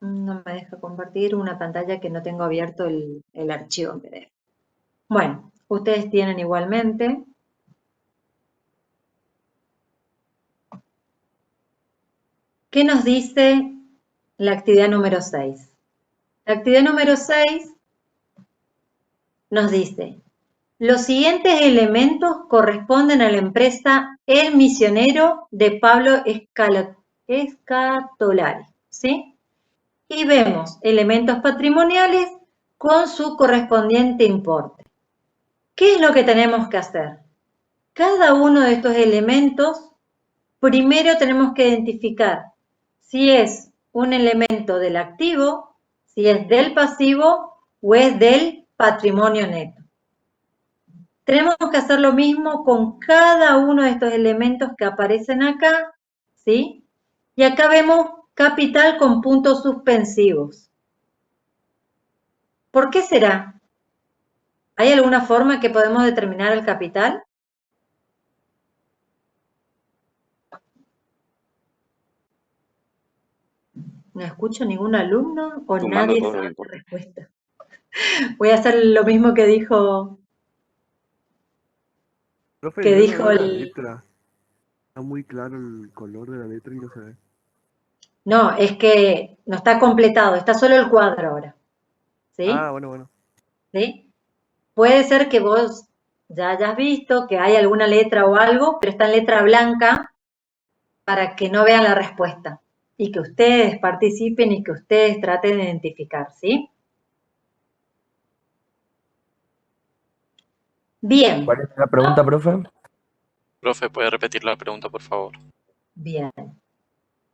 No me deja compartir una pantalla que no tengo abierto el archivo en PDF. Bueno, ustedes tienen igualmente. ¿Qué nos dice la actividad número 6? La actividad número 6 nos dice, los siguientes elementos corresponden a la empresa El Misionero de Pablo Escatolari, ¿sí? Y vemos elementos patrimoniales con su correspondiente importe. ¿Qué es lo que tenemos que hacer? Cada uno de estos elementos, primero tenemos que identificar si es un elemento del activo, si es del pasivo o es del patrimonio neto. Tenemos que hacer lo mismo con cada uno de estos elementos que aparecen acá, ¿sí? Y acá vemos capital con puntos suspensivos. ¿Por qué será? ¿Hay alguna forma que podemos determinar el capital? No escucho ningún alumno o Sumando nadie todos los sabe la importes. respuesta. Voy a hacer lo mismo que dijo Profe, yo no veo la el... letra. Está muy claro el color de la letra y no se ve. No, es que no está completado, está solo el cuadro ahora. Ah, ¿Sí? bueno. ¿Sí? Puede ser que vos ya hayas visto que hay alguna letra o algo, pero está en letra blanca para que no vean la respuesta y que ustedes participen y que ustedes traten de identificar, ¿sí? Bien. ¿Cuál es la pregunta, profe? Profe, ¿puede repetir la pregunta, por favor? Bien.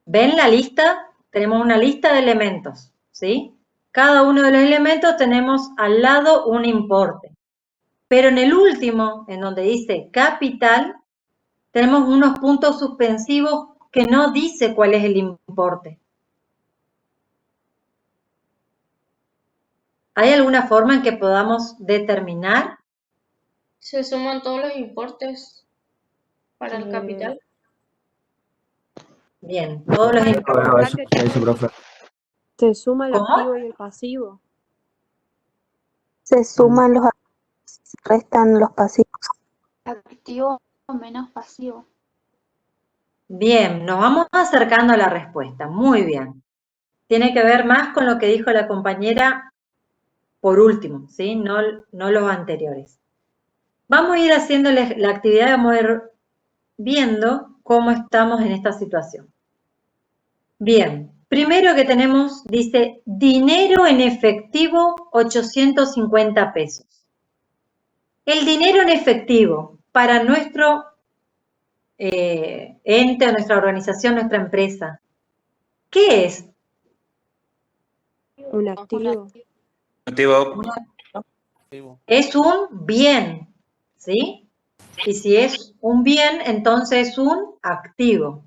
¿Ven la lista? Tenemos una lista de elementos, ¿sí? Cada uno de los elementos tenemos al lado un importe. Pero en el último, en donde dice capital, tenemos unos puntos suspensivos que no dice cuál es el importe. ¿Hay alguna forma en que podamos determinar? Se suman todos los importes para el capital. Bien, todos los importes. Bueno, eso que dice, profe. Se suma el ¿Cómo? activo y el pasivo. Se suman los activos, se restan los pasivos. Activo menos pasivo. Bien, nos vamos acercando a la respuesta. Muy bien. Tiene que ver más con lo que dijo la compañera por último, ¿sí? No los anteriores. Vamos a ir haciendo la actividad, vamos a ir viendo cómo estamos en esta situación. Bien, primero que tenemos, dice, dinero en efectivo, 850 pesos. El dinero en efectivo para nuestro ente, nuestra organización, nuestra empresa, ¿qué es? Un activo. Es un bien, ¿sí? Y si es un bien, entonces es un activo.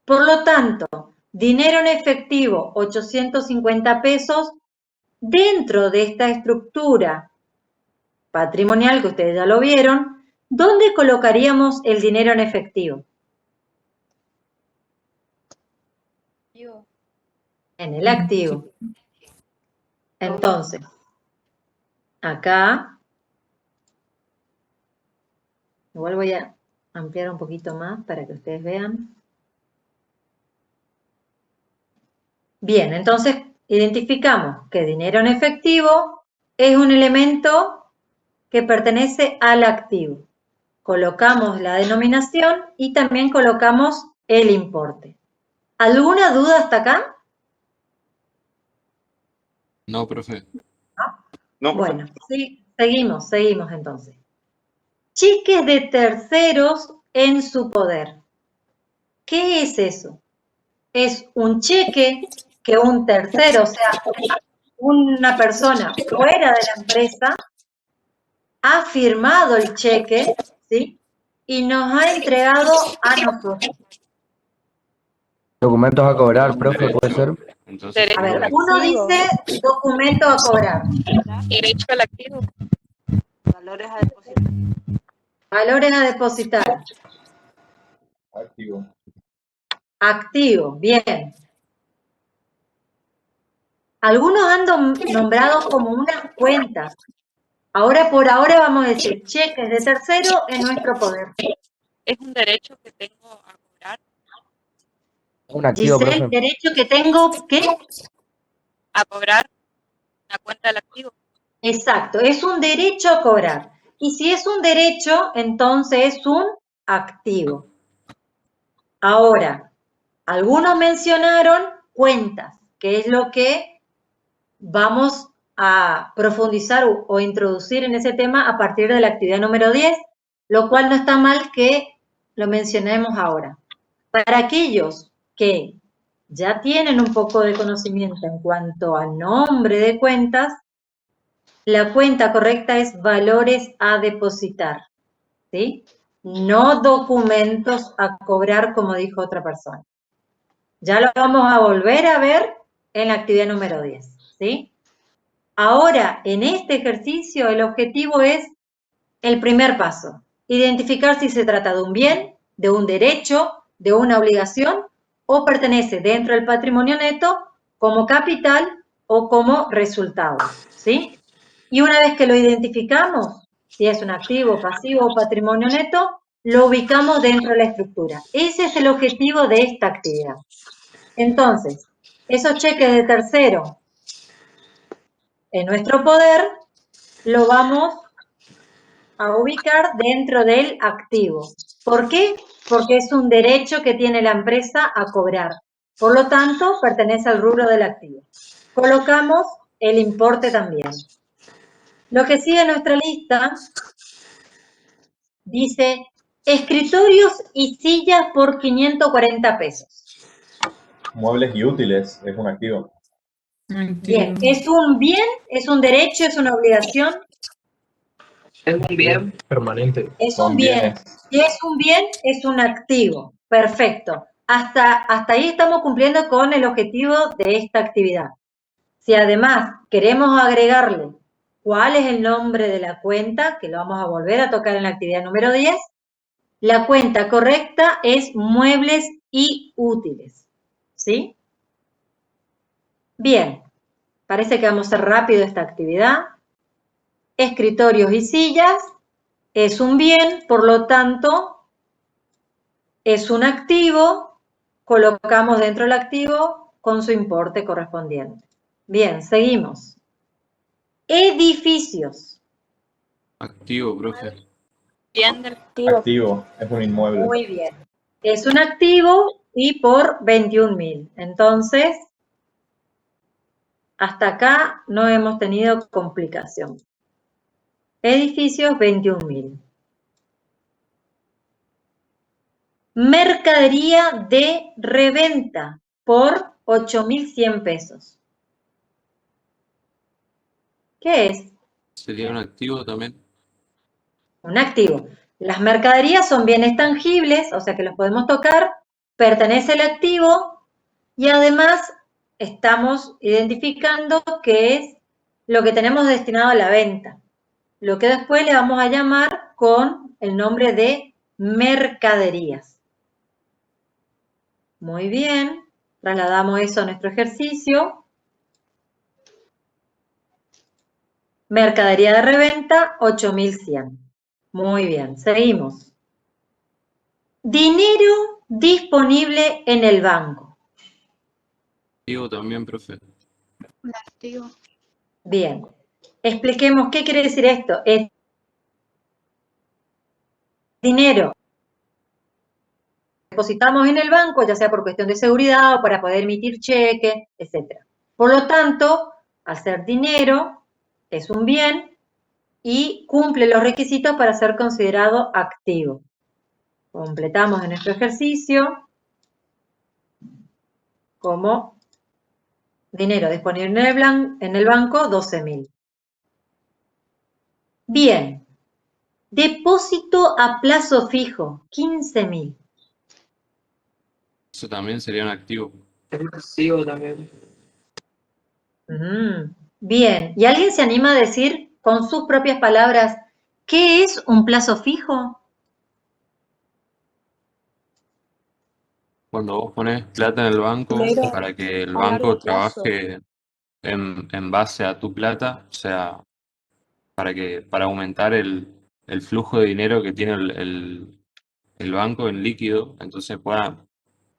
Por lo tanto, dinero en efectivo, 850 pesos, dentro de esta estructura patrimonial que ustedes ya lo vieron, ¿dónde colocaríamos el dinero en efectivo? En el activo. Entonces, acá, igual voy a ampliar un poquito más para que ustedes vean. Bien, entonces identificamos que dinero en efectivo es un elemento que pertenece al activo. Colocamos la denominación y también colocamos el importe. ¿Alguna duda hasta acá? No, profe. No, bueno, sí, seguimos entonces. Cheques de terceros en su poder. ¿Qué es eso? Es un cheque que un tercero, o sea, una persona fuera de la empresa, ha firmado el cheque, ¿sí? Y nos ha entregado a nosotros. Documentos a cobrar, profe, ¿puede ser? Entonces, A ver, uno dice documento a cobrar. Derecho al activo. Valores a depositar. Valores a depositar. Activo. Activo, bien. Algunos han nombrado como unas cuentas. Ahora por ahora vamos a decir cheques de tercero en nuestro poder. ¿Es un derecho que tengo a cobrar? Un activo, Giselle, profe. derecho que tengo, ¿qué? ¿A cobrar la cuenta del activo? Exacto, es un derecho a cobrar. Y si es un derecho, entonces es un activo. Ahora, algunos mencionaron cuentas, que es lo que vamos a profundizar o introducir en ese tema a partir de la actividad número 10, lo cual no está mal que lo mencionemos ahora. Para aquellos que ya tienen un poco de conocimiento en cuanto al nombre de cuentas, la cuenta correcta es valores a depositar, ¿sí? No documentos a cobrar, como dijo otra persona. Ya lo vamos a volver a ver en la actividad número 10, ¿sí? Ahora, en este ejercicio, el objetivo es el primer paso, identificar si se trata de un bien, de un derecho, de una obligación o pertenece dentro del patrimonio neto como capital o como resultado, ¿sí? Y una vez que lo identificamos, si es un activo, pasivo o patrimonio neto, lo ubicamos dentro de la estructura. Ese es el objetivo de esta actividad. Entonces, esos cheques de tercero en nuestro poder lo vamos a ubicar dentro del activo. ¿Por qué? Porque es un derecho que tiene la empresa a cobrar. Por lo tanto, pertenece al rubro del activo. Colocamos el importe también. Lo que sigue en nuestra lista dice escritorios y sillas por 540 pesos. Muebles y útiles es un activo. Bien, ¿es un bien? ¿Es un derecho? ¿Es una obligación? Es un bien permanente. Es Son un bien. bienes. Si es un bien, es un activo. Perfecto. Hasta ahí estamos cumpliendo con el objetivo de esta actividad. Si además queremos agregarle cuál es el nombre de la cuenta, que lo vamos a volver a tocar en la actividad número 10, la cuenta correcta es muebles y útiles. ¿Sí? Bien. Parece que vamos a hacer rápido esta actividad. Escritorios y sillas es un bien, por lo tanto, es un activo, colocamos dentro del activo con su importe correspondiente. Bien, seguimos. Edificios. Activo, profe. Bien del Activo, es un inmueble. Muy bien. Es un activo y por 21.000. Entonces, hasta acá no hemos tenido complicación. Edificios, 21.000. Mercadería de reventa por 8.100 pesos. ¿Qué es? ¿Sería un activo también? Un activo. Las mercaderías son bienes tangibles, o sea que los podemos tocar, pertenece al activo y además estamos identificando que es lo que tenemos destinado a la venta, lo que después le vamos a llamar con el nombre de mercaderías. Muy bien, trasladamos eso a nuestro ejercicio. Mercadería de reventa, 8.100. Muy bien, seguimos. Dinero disponible en el banco. Activo también, profe. Un activo. Bien, expliquemos qué quiere decir esto. Es dinero que depositamos en el banco, ya sea por cuestión de seguridad o para poder emitir cheque, etc. Por lo tanto, al ser dinero, es un bien y cumple los requisitos para ser considerado activo. Completamos en nuestro ejercicio como dinero disponible en el banco, 12.000. Bien, depósito a plazo fijo, 15.000. Eso también sería un activo. Es un activo también. Bien, ¿y alguien se anima a decir con sus propias palabras qué es un plazo fijo? Cuando vos pones plata en el banco Dinero para que el a largo banco plazo. trabaje en base a tu plata, o sea, para aumentar el flujo de dinero que tiene el banco en líquido, entonces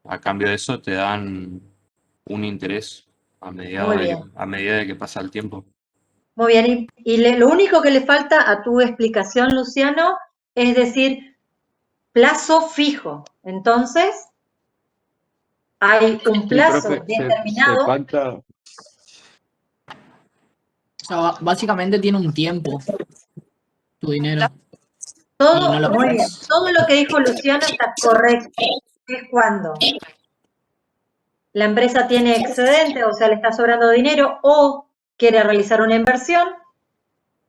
a cambio de eso te dan un interés Muy bien. a medida de que pasa el tiempo. Muy bien, lo único que le falta a tu explicación, Luciano, es decir, plazo fijo. Entonces, hay un plazo profe, se determinado. falta. O sea, básicamente tiene un tiempo tu dinero. Y no lo Muy bien. puedes. Todo lo que dijo Luciano está correcto. Es cuando la empresa tiene excedente, o sea, le está sobrando dinero o quiere realizar una inversión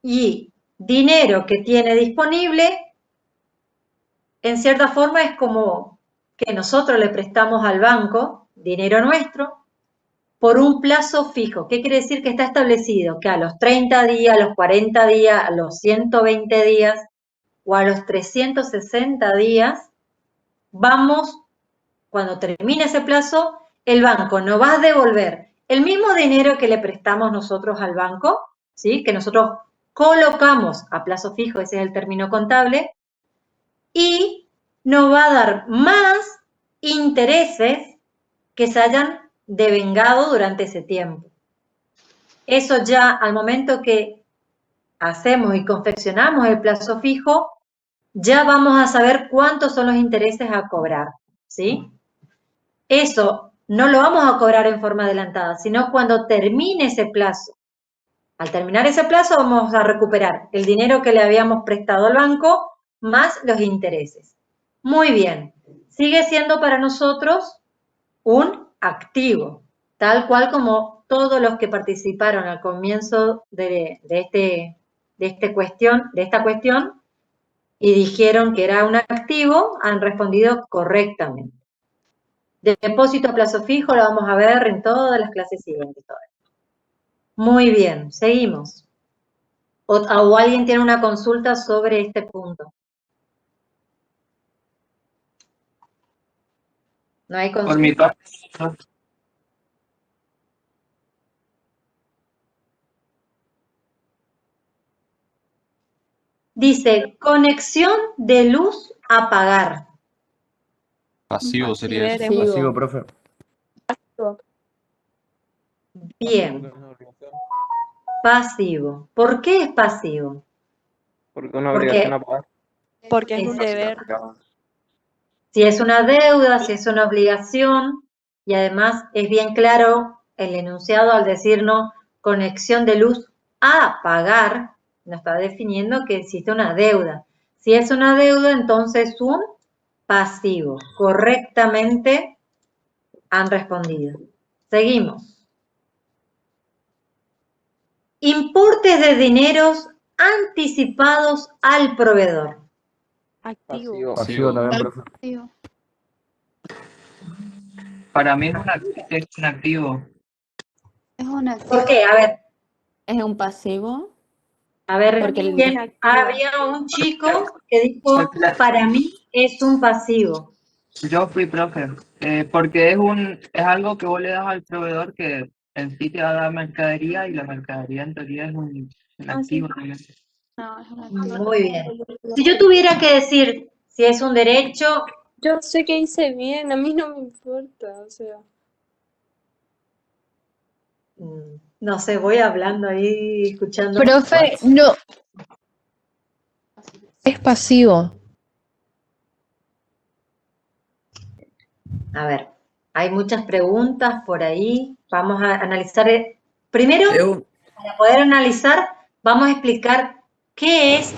y dinero que tiene disponible, en cierta forma es como que nosotros le prestamos al banco dinero nuestro por un plazo fijo. ¿Qué quiere decir? Que está establecido que a los 30 días, a los 40 días, a los 120 días o a los 360 días, cuando termine ese plazo, el banco nos va a devolver el mismo dinero que le prestamos nosotros al banco, ¿sí? Que nosotros colocamos a plazo fijo, ese es el término contable, y nos va a dar más intereses que se hayan devengado durante ese tiempo. Eso ya al momento que hacemos y confeccionamos el plazo fijo, ya vamos a saber cuántos son los intereses a cobrar, ¿sí? Eso no lo vamos a cobrar en forma adelantada, sino cuando termine ese plazo. Al terminar ese plazo vamos a recuperar el dinero que le habíamos prestado al banco más los intereses. Muy bien, sigue siendo para nosotros un activo, tal cual como todos los que participaron al comienzo de esta cuestión y dijeron que era un activo, han respondido correctamente. De depósito a plazo fijo lo vamos a ver en todas las clases siguientes. Muy bien, seguimos. ¿O alguien tiene una consulta sobre este punto? ¿No hay consulta? Por mi parte, Dice, conexión de luz a pagar. Pasivo sería eso. Pasivo, profe. Bien. Pasivo. ¿Por qué es pasivo? porque una obligación a pagar. Porque es un deber. Si es una deuda, si es una obligación, y además es bien claro el enunciado al decirnos conexión de luz a pagar, nos está definiendo que existe una deuda. Si es una deuda, entonces un pasivo. Correctamente han respondido. Seguimos. Importes de dineros anticipados al proveedor. Activo. Pasivo también, profe. Activo. Para mí es un activo. Es un activo. ¿Por qué? A ver. Es un pasivo. A ver, Porque ¿quién? Había un chico que dijo, para mí es un pasivo. Yo fui profe, porque es algo que vos le das al proveedor que en sí te va a dar mercadería y la mercadería en teoría es un activo también. No, es un activo. Muy bien. Si yo tuviera que decir si es un derecho, Yo sé que hice bien, a mí no me importa, o sea. no sé, voy hablando ahí, escuchando. Profe, no. Es pasivo. A ver, hay muchas preguntas por ahí. Vamos a analizar. Primero, para poder analizar, vamos a explicar qué es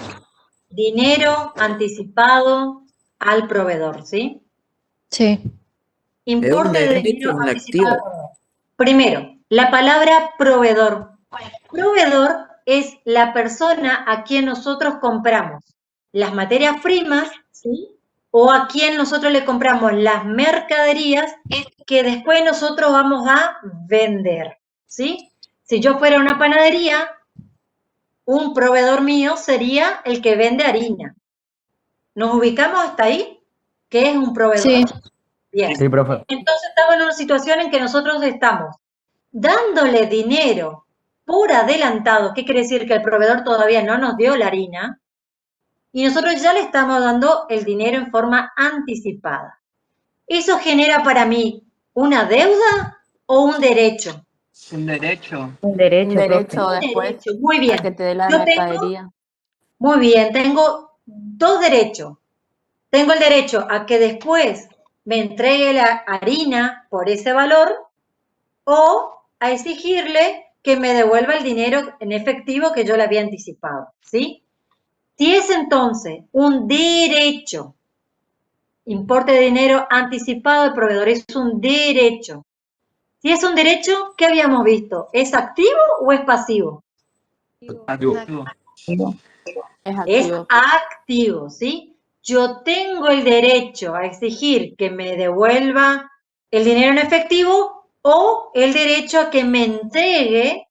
dinero anticipado al proveedor, ¿sí? Sí. Importe de dinero anticipado al proveedor. Primero, la palabra proveedor. Proveedor es la persona a quien nosotros compramos las materias primas, ¿sí? O a quien nosotros le compramos las mercaderías que después nosotros vamos a vender, ¿sí? Si yo fuera una panadería, un proveedor mío sería el que vende harina. ¿Nos ubicamos hasta ahí? ¿Qué es un proveedor? Sí. Bien. Sí, profe. Entonces estamos en una situación en que nosotros estamos dándole dinero por adelantado. ¿Qué quiere decir? Que el proveedor todavía no nos dio la harina y nosotros ya le estamos dando el dinero en forma anticipada. ¿Eso genera para mí una deuda o un derecho? Un derecho. Un derecho, Un derecho profe. después Derecho, muy a bien. que te dé la Yo mercadería. Muy bien, tengo dos derechos. Tengo el derecho a que después me entregue la harina por ese valor o a exigirle que me devuelva el dinero en efectivo que yo le había anticipado, ¿sí? Si es entonces un derecho, importe de dinero anticipado del proveedor, es un derecho. Si es un derecho, ¿qué habíamos visto? ¿Es activo o es pasivo? Activo. Es Es activo. activo, ¿sí? Yo tengo el derecho a exigir que me devuelva el dinero en efectivo o el derecho a que me entregue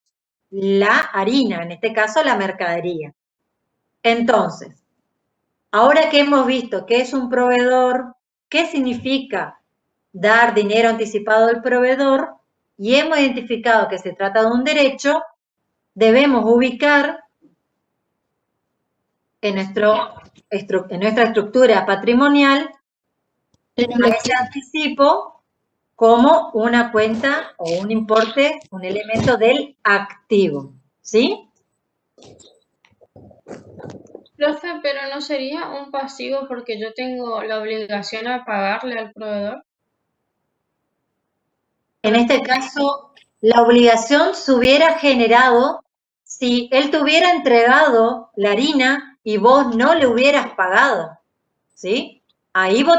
la harina, en este caso la mercadería. Entonces, ahora que hemos visto qué es un proveedor, qué significa dar dinero anticipado al proveedor y hemos identificado que se trata de un derecho, debemos ubicar en nuestra estructura patrimonial a ese anticipo como una cuenta o un importe, un elemento del activo, ¿sí? Profe, pero no sería un pasivo porque yo tengo la obligación a pagarle al proveedor. En este caso, la obligación se hubiera generado si él te hubiera entregado la harina y vos no le hubieras pagado, ¿sí? Ahí vos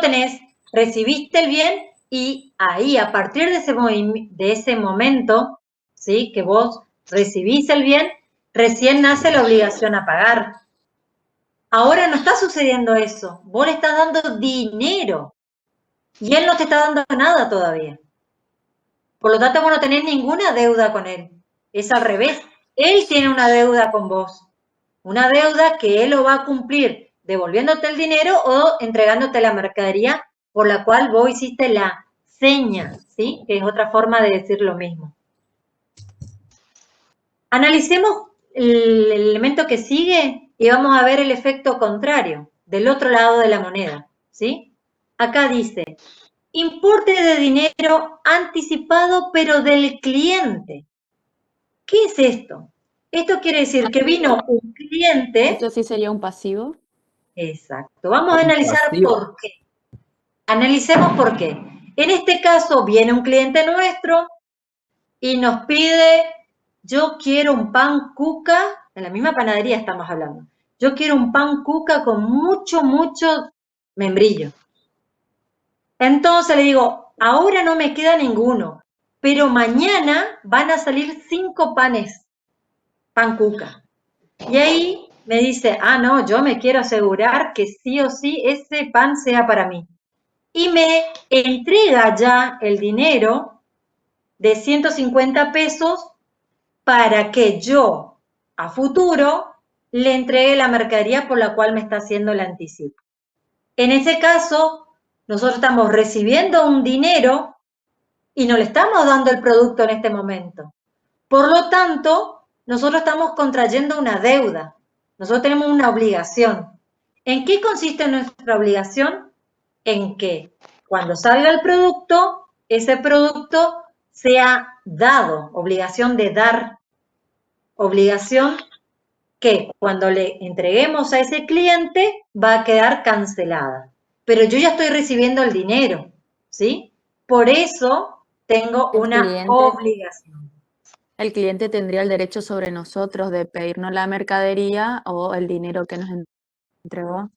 recibiste el bien y ahí, a partir de ese momento, ¿sí? Que vos recibís el bien, recién nace la obligación a pagar. Ahora no está sucediendo eso. Vos le estás dando dinero y él no te está dando nada todavía. Por lo tanto, vos no tenés ninguna deuda con él. Es al revés. Él tiene una deuda con vos. Una deuda que él lo va a cumplir devolviéndote el dinero o entregándote la mercadería por la cual vos hiciste la seña, ¿sí? Que es otra forma de decir lo mismo. Analicemos el elemento que sigue y vamos a ver el efecto contrario, del otro lado de la moneda, ¿sí? Acá dice, importe de dinero anticipado pero del cliente. ¿Qué es esto? Esto quiere decir que vino un cliente. ¿Esto sí sería un pasivo? Exacto. Vamos a analizar por qué. Analicemos por qué. En este caso viene un cliente nuestro y nos pide, yo quiero un pan cuca, en la misma panadería estamos hablando, yo quiero un pan cuca con mucho membrillo. Entonces le digo, ahora no me queda ninguno, pero mañana van a salir 5 panes, pan cuca. Y ahí me dice, no, yo me quiero asegurar que sí o sí ese pan sea para mí. Y me entrega ya el dinero de 150 pesos para que yo, a futuro, le entregue la mercadería por la cual me está haciendo el anticipo. En ese caso, nosotros estamos recibiendo un dinero y no le estamos dando el producto en este momento. Por lo tanto, nosotros estamos contrayendo una deuda. Nosotros tenemos una obligación. ¿En qué consiste nuestra obligación? En que cuando salga el producto, ese producto sea dado, obligación de dar, obligación que cuando le entreguemos a ese cliente va a quedar cancelada. Pero yo ya estoy recibiendo el dinero, ¿sí? Por eso tengo una obligación. El cliente tendría el derecho sobre nosotros de pedirnos la mercadería o el dinero que nos entregó.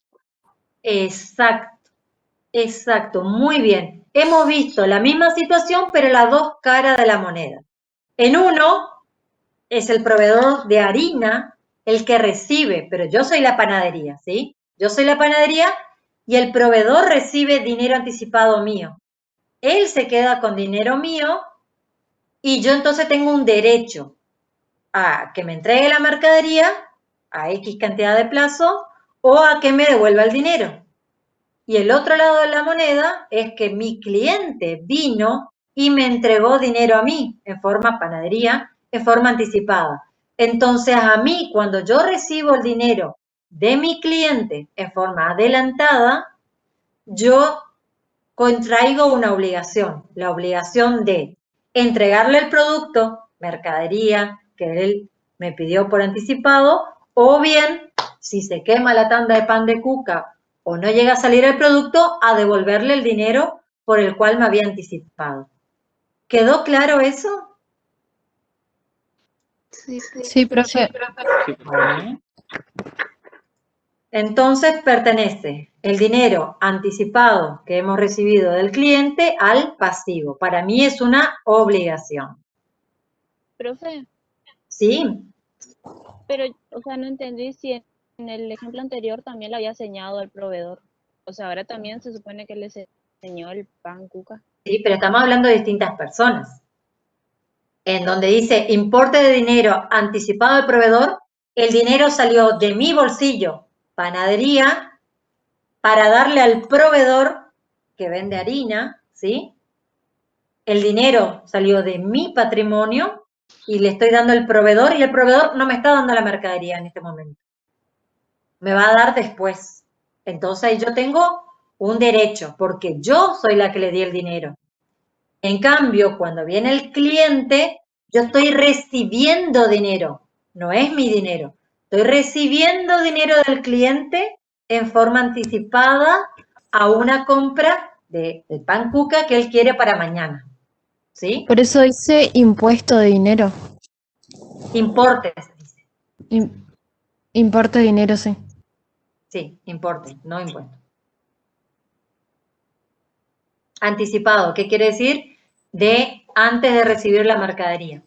Exacto, exacto, muy bien. Hemos visto la misma situación, pero las dos caras de la moneda. En uno es el proveedor de harina el que recibe, pero yo soy la panadería, ¿sí? Yo soy la panadería y el proveedor recibe dinero anticipado mío. Él se queda con dinero mío y yo entonces tengo un derecho a que me entregue la mercadería a X cantidad de plazo o a que me devuelva el dinero. Y el otro lado de la moneda es que mi cliente vino y me entregó dinero a mí en forma panadería, en forma anticipada. Entonces, a mí, cuando yo recibo el dinero de mi cliente en forma adelantada, yo contraigo una obligación, la obligación de entregarle el producto, mercadería, que él me pidió por anticipado, o bien, si se quema la tanda de pan de cuca o no llega a salir el producto, a devolverle el dinero por el cual me había anticipado. ¿Quedó claro eso? Sí, profe. Bueno. Entonces pertenece el dinero anticipado que hemos recibido del cliente al pasivo. Para mí es una obligación. Profe, ¿Sí? pero, o sea, no entendí si en el ejemplo anterior también le había enseñado al proveedor. O sea, ahora también se supone que le enseñó el pan cuca. Sí, pero estamos hablando de distintas personas. En donde dice importe de dinero anticipado al proveedor, el dinero salió de mi bolsillo, panadería, para darle al proveedor que vende harina, ¿sí? El dinero salió de mi patrimonio y le estoy dando al proveedor y el proveedor no me está dando la mercadería en este momento. Me va a dar después. Entonces ahí yo tengo un derecho porque yo soy la que le di el dinero. En cambio, cuando viene el cliente, yo estoy recibiendo dinero, no es mi dinero. Estoy recibiendo dinero del cliente en forma anticipada a una compra del pan cuca que él quiere para mañana. ¿Sí? Por eso dice impuesto de dinero. Importe, se dice. Importe de dinero, sí. Sí, importe, no impuesto. Anticipado, ¿qué quiere decir? De antes de recibir la mercadería.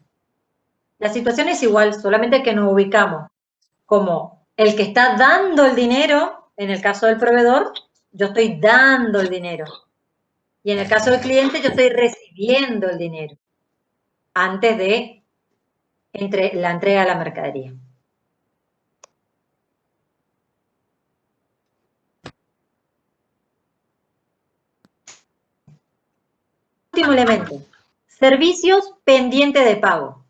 La situación es igual, solamente que nos ubicamos como el que está dando el dinero, en el caso del proveedor, yo estoy dando el dinero. Y en el caso del cliente, yo estoy recibiendo el dinero antes de la entrega de la mercadería. Último elemento, servicios pendientes de pago.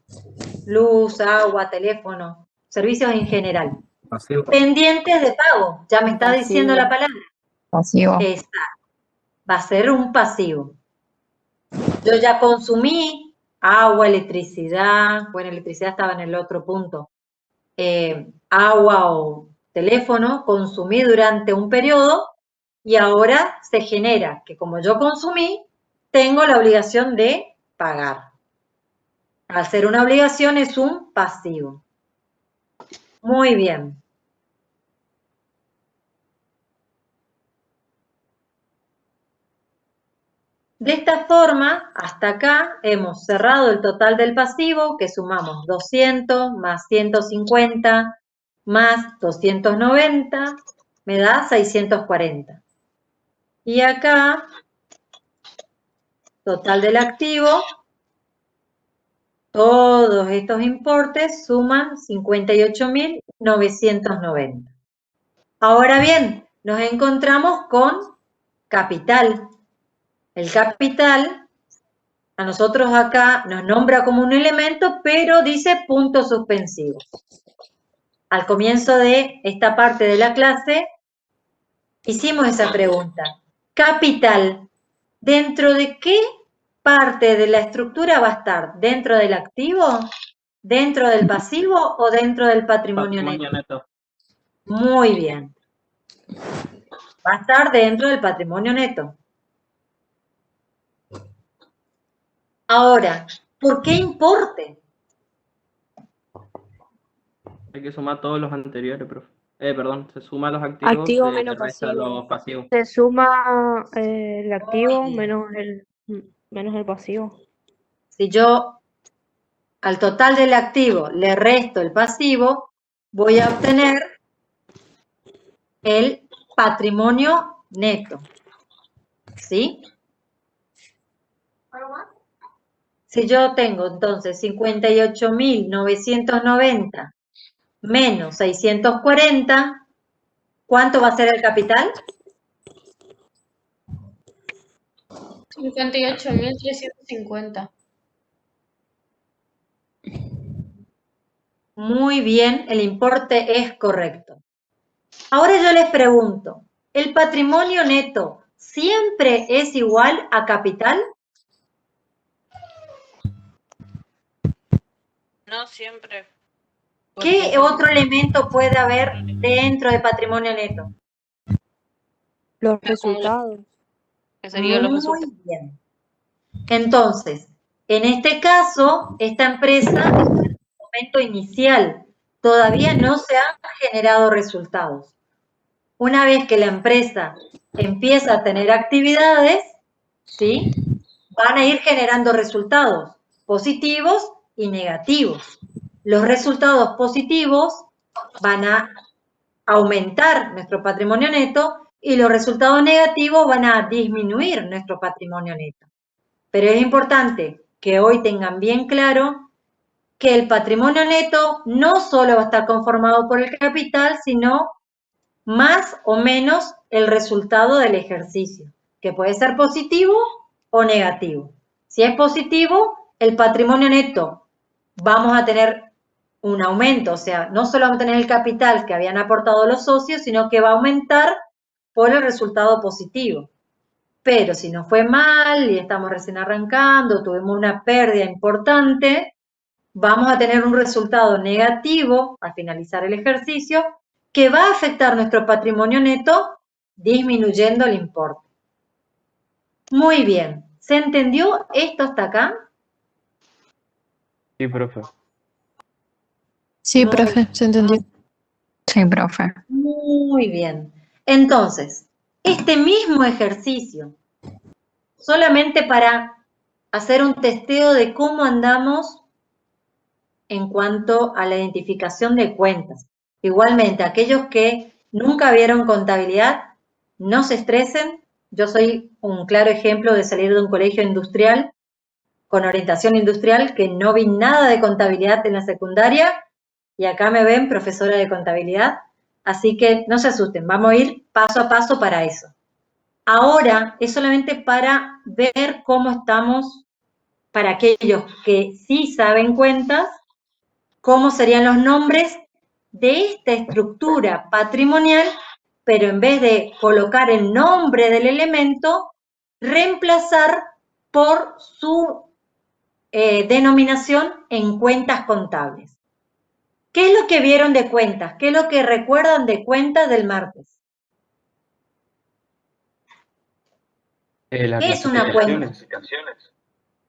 Luz, agua, teléfono, servicios en general. Pasivo. Pendientes de pago, ya me está diciendo la palabra. Pasivo. Exacto. Va a ser un pasivo. Yo ya consumí agua, electricidad, bueno, electricidad estaba en el otro punto, agua o teléfono, consumí durante un periodo y ahora se genera que como yo consumí, tengo la obligación de pagar. Al ser una obligación es un pasivo. Muy bien. De esta forma, hasta acá hemos cerrado el total del pasivo, que sumamos 200 más 150 más 290, me da 640. Y acá, total del activo, todos estos importes suman 58.990. Ahora bien, nos encontramos con capital. El capital, a nosotros acá nos nombra como un elemento, pero dice puntos suspensivos. Al comienzo de esta parte de la clase, hicimos esa pregunta. Capital, ¿dentro de qué parte de la estructura va a estar? ¿Dentro del activo? ¿Dentro del pasivo o dentro del patrimonio neto? Muy bien. Va a estar dentro del patrimonio neto. Ahora, ¿por qué importe? Hay que sumar todos los anteriores, profe. Perdón, se suma los activos, Activo se menos resta pasivo. los pasivos. Se suma el activo Muy bien. menos el pasivo. Si yo al total del activo le resto el pasivo, voy a obtener el patrimonio neto. ¿Sí? Si yo tengo entonces 58.990 menos 640, ¿cuánto va a ser el capital? 58.350. Muy bien, el importe es correcto. Ahora yo les pregunto, ¿el patrimonio neto siempre es igual a capital? No siempre. ¿Qué otro elemento puede haber dentro de patrimonio neto? Los resultados. Que serían los Muy resultados. bien. Entonces, en este caso, esta empresa está en el momento inicial. Todavía no se han generado resultados. Una vez que la empresa empieza a tener actividades, ¿sí?, van a ir generando resultados positivos y negativos. Los resultados positivos van a aumentar nuestro patrimonio neto y los resultados negativos van a disminuir nuestro patrimonio neto. Pero es importante que hoy tengan bien claro que el patrimonio neto no solo va a estar conformado por el capital, sino más o menos el resultado del ejercicio, que puede ser positivo o negativo. Si es positivo, el patrimonio neto vamos a tener un aumento, o sea, no solo vamos a tener el capital que habían aportado los socios, sino que va a aumentar por el resultado positivo. Pero si nos fue mal y estamos recién arrancando, tuvimos una pérdida importante, vamos a tener un resultado negativo al finalizar el ejercicio que va a afectar nuestro patrimonio neto disminuyendo el importe. Muy bien, ¿se entendió esto hasta acá? Sí, profe. Sí, profe, se entendió. Sí, profe. Muy bien. Entonces, este mismo ejercicio, solamente para hacer un testeo de cómo andamos en cuanto a la identificación de cuentas. Igualmente, aquellos que nunca vieron contabilidad, no se estresen. Yo soy un claro ejemplo de salir de un colegio industrial, con orientación industrial, que no vi nada de contabilidad en la secundaria, y acá me ven profesora de contabilidad. Así que no se asusten, vamos a ir paso a paso para eso. Ahora es solamente para ver cómo estamos, para aquellos que sí saben cuentas, cómo serían los nombres de esta estructura patrimonial, pero en vez de colocar el nombre del elemento, reemplazar por su denominación en cuentas contables. ¿Qué es lo que vieron de cuentas? ¿Qué es lo que recuerdan de cuentas del martes? Las ¿Qué es una cuenta? clasificaciones.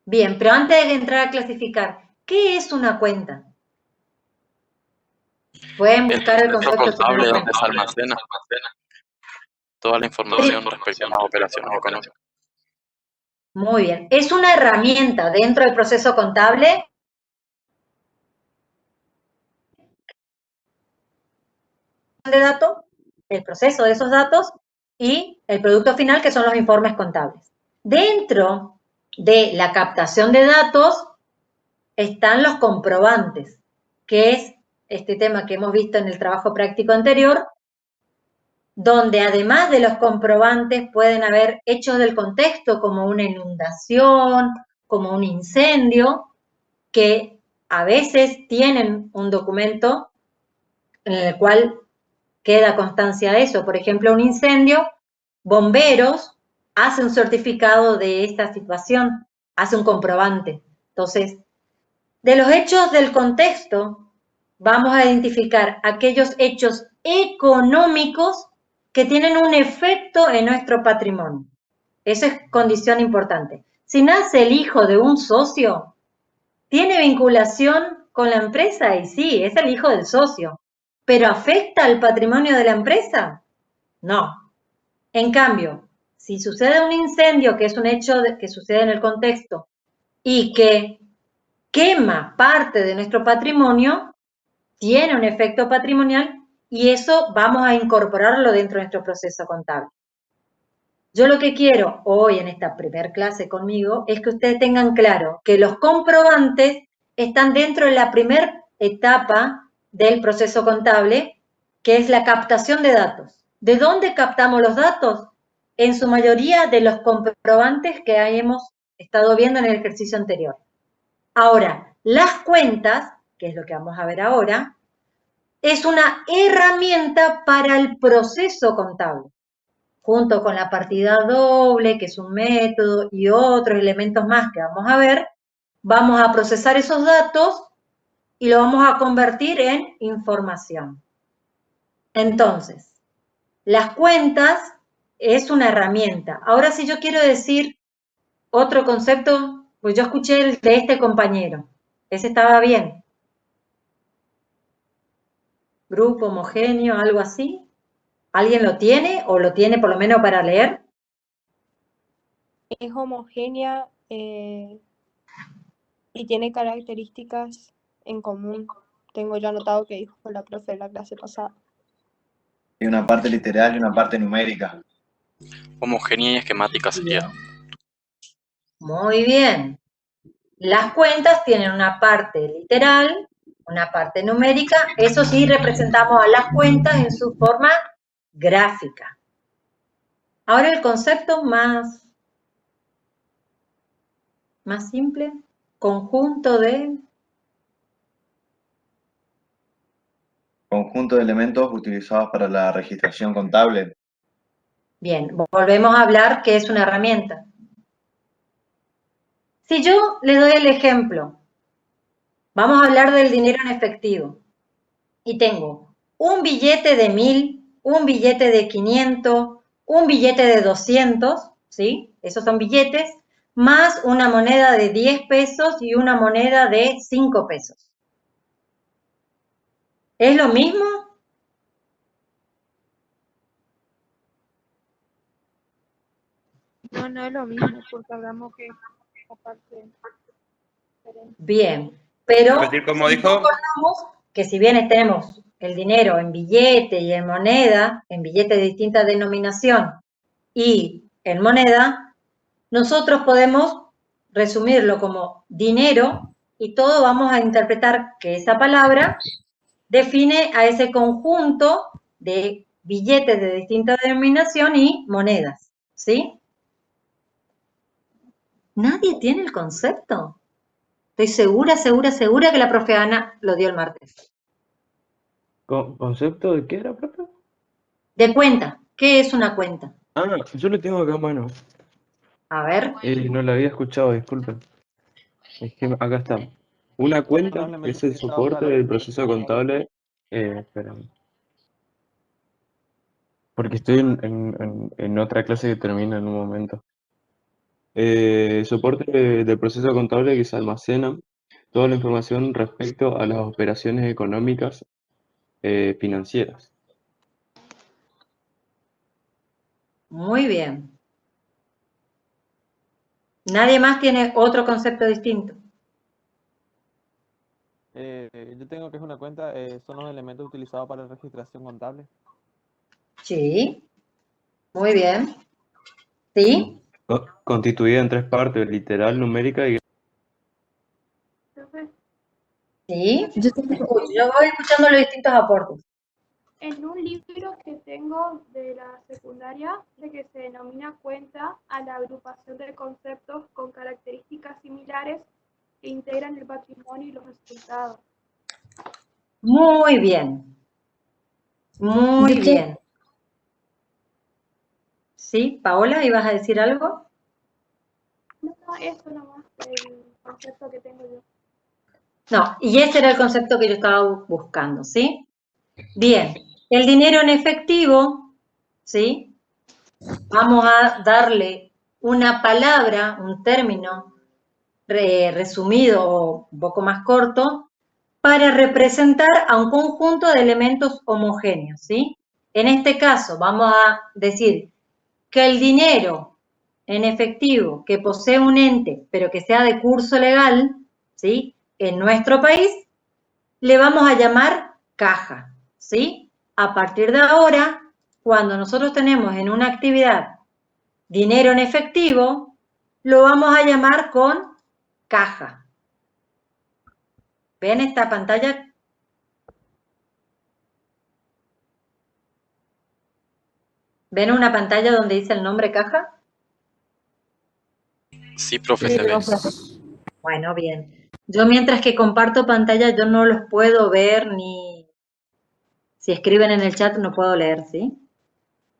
Bien, pero antes de entrar a clasificar, ¿qué es una cuenta? Pueden buscar el concepto contable de donde se almacena toda la información respecto a las operaciones económicas. Muy bien. ¿Es una herramienta dentro del proceso contable? De datos, el proceso de esos datos y el producto final, que son los informes contables. Dentro de la captación de datos están los comprobantes, que es este tema que hemos visto en el trabajo práctico anterior, donde además de los comprobantes pueden haber hechos del contexto como una inundación, como un incendio, que a veces tienen un documento en el cual queda constancia de eso. Por ejemplo, un incendio, bomberos hace un certificado de esta situación, hace un comprobante. Entonces, de los hechos del contexto, vamos a identificar aquellos hechos económicos que tienen un efecto en nuestro patrimonio. Eso es condición importante. Si nace el hijo de un socio, ¿tiene vinculación con la empresa? Y sí, es el hijo del socio. ¿Pero afecta al patrimonio de la empresa? No. En cambio, si sucede un incendio, que es un hecho que sucede en el contexto, y que quema parte de nuestro patrimonio, tiene un efecto patrimonial y eso vamos a incorporarlo dentro de nuestro proceso contable. Yo lo que quiero hoy en esta primer clase conmigo es que ustedes tengan claro que los comprobantes están dentro de la primera etapa del proceso contable, que es la captación de datos. ¿De dónde captamos los datos? en su mayoría de los comprobantes que hemos estado viendo en el ejercicio anterior. Ahora, las cuentas, que es lo que vamos a ver ahora, es una herramienta para el proceso contable, junto con la partida doble, que es un método, y otros elementos más que vamos a ver. Vamos a procesar esos datos y lo vamos a convertir en información. Entonces, las cuentas es una herramienta. Ahora, si yo quiero decir otro concepto, pues yo escuché el de este compañero. Ese estaba bien. Grupo homogéneo, algo así. ¿Alguien lo tiene o lo tiene por lo menos para leer? Es homogénea y tiene características en común. Tengo ya anotado que dijo la profe en la clase pasada. Hay una parte literal y una parte numérica. Homogénea y esquemática sería. Muy bien. Las cuentas tienen una parte literal, una parte numérica. Eso sí, representamos a las cuentas en su forma gráfica. Ahora el concepto más simple, conjunto de... Conjunto de elementos utilizados para la registración contable. Bien, volvemos a hablar que es una herramienta. Si yo le doy el ejemplo, vamos a hablar del dinero en efectivo. Y tengo un billete de 1000, un billete de 500, un billete de 200, ¿sí? Esos son billetes, más una moneda de 10 pesos y una moneda de 5 pesos. ¿Es lo mismo? No, no es lo mismo, porque hablamos que aparte diferente. Bien, pero Repetir como si dijo. recordamos que si bien tenemos el dinero en billete y en moneda, en billete de distinta denominación y en moneda, nosotros podemos resumirlo como dinero y todo vamos a interpretar que esa palabra define a ese conjunto de billetes de distinta denominación y monedas, ¿sí? ¿Nadie tiene el concepto? Estoy segura que la profe Ana lo dio el martes. ¿Concepto de qué era, profe? De cuenta. ¿Qué es una cuenta? Ah, yo lo tengo acá a mano. A ver. No lo había escuchado, disculpen. Es que acá está. Una cuenta es el soporte del proceso contable. Espérame. Porque estoy en otra clase que termina en un momento. Soporte del proceso contable que se almacena toda la información respecto a las operaciones económicas financieras. Muy bien. ¿Nadie más tiene otro concepto distinto? Yo tengo que es una cuenta, son los elementos utilizados para la registración contable. Sí. Muy bien. ¿Sí? Constituida en tres partes, literal, numérica y... ¿Sí? Escucho, yo voy escuchando los distintos aportes. En un libro que tengo de la secundaria, de que se denomina cuenta a la agrupación de conceptos con características similares que integran el patrimonio y los resultados. Muy bien. Muy bien. ¿Sí? Paola, ¿ibas a decir algo? No, eso nomás, el concepto que tengo yo. No, y ese era el concepto que yo estaba buscando, ¿sí? Bien, el dinero en efectivo, ¿sí? Vamos a darle una palabra, un término resumido o un poco más corto, para representar a un conjunto de elementos homogéneos, ¿sí? En este caso, vamos a decir que el dinero en efectivo que posee un ente, pero que sea de curso legal, ¿sí? En nuestro país, le vamos a llamar caja, ¿sí? A partir de ahora, cuando nosotros tenemos en una actividad dinero en efectivo, lo vamos a llamar con caja. ¿Ven esta pantalla? . ¿Ven una pantalla donde dice el nombre caja? Sí, profe, Sí, se ve. profe. Bueno, bien. Yo mientras que comparto pantalla, yo no los puedo ver ni si escriben en el chat no puedo leer, ¿sí?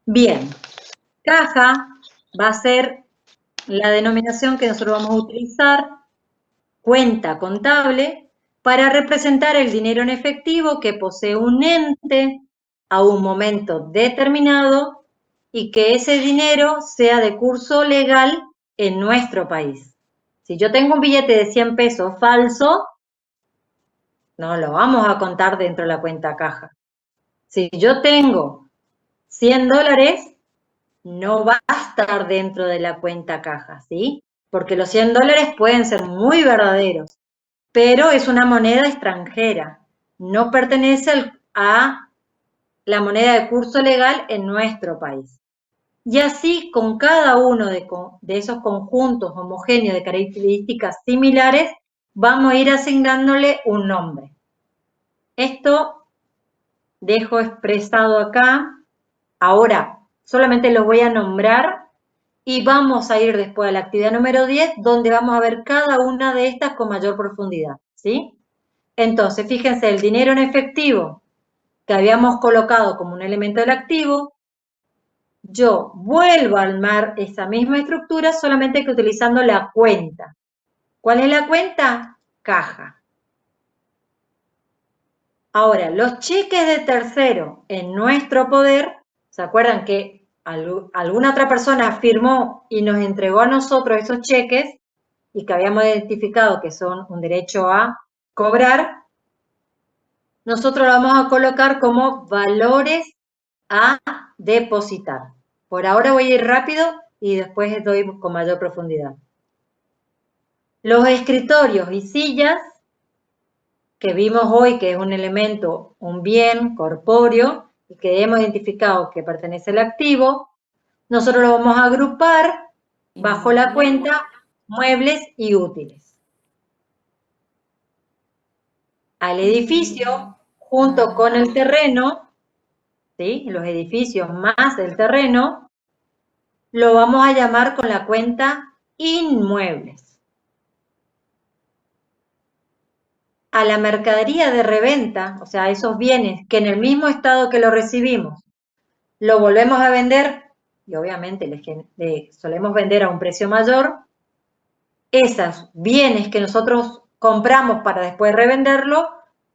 Bien. Caja va a ser la denominación que nosotros vamos a utilizar, cuenta contable, para representar el dinero en efectivo que posee un ente a un momento determinado y que ese dinero sea de curso legal en nuestro país. Si yo tengo un billete de 100 pesos falso, no lo vamos a contar dentro de la cuenta caja. Si yo tengo 100 dólares, no va a estar dentro de la cuenta caja, ¿sí? Porque los 100 dólares pueden ser muy verdaderos, pero es una moneda extranjera, no pertenece a la moneda de curso legal en nuestro país. Y así con cada uno de esos conjuntos homogéneos de características similares, vamos a ir asignándole un nombre. Esto dejo expresado acá. Ahora solamente los voy a nombrar y vamos a ir después a la actividad número 10, donde vamos a ver cada una de estas con mayor profundidad, ¿sí? Entonces, fíjense, el dinero en efectivo que habíamos colocado como un elemento del activo, yo vuelvo a armar esa misma estructura, solamente que utilizando la cuenta. ¿Cuál es la cuenta? Caja. Ahora, los cheques de tercero en nuestro poder, ¿se acuerdan que alguna otra persona firmó y nos entregó a nosotros esos cheques y que habíamos identificado que son un derecho a cobrar? Nosotros lo vamos a colocar como valores a depositar. Por ahora voy a ir rápido y después doy con mayor profundidad. Los escritorios y sillas, que vimos hoy que es un elemento, un bien corpóreo, y que hemos identificado que pertenece al activo, nosotros lo vamos a agrupar bajo la cuenta muebles y útiles. Al edificio, junto con el terreno, ¿sí? Los edificios más el terreno, lo vamos a llamar con la cuenta inmuebles. A la mercadería de reventa, o sea, esos bienes que en el mismo estado que lo recibimos, lo volvemos a vender, y obviamente le solemos vender a un precio mayor, esos bienes que nosotros compramos para después revenderlo,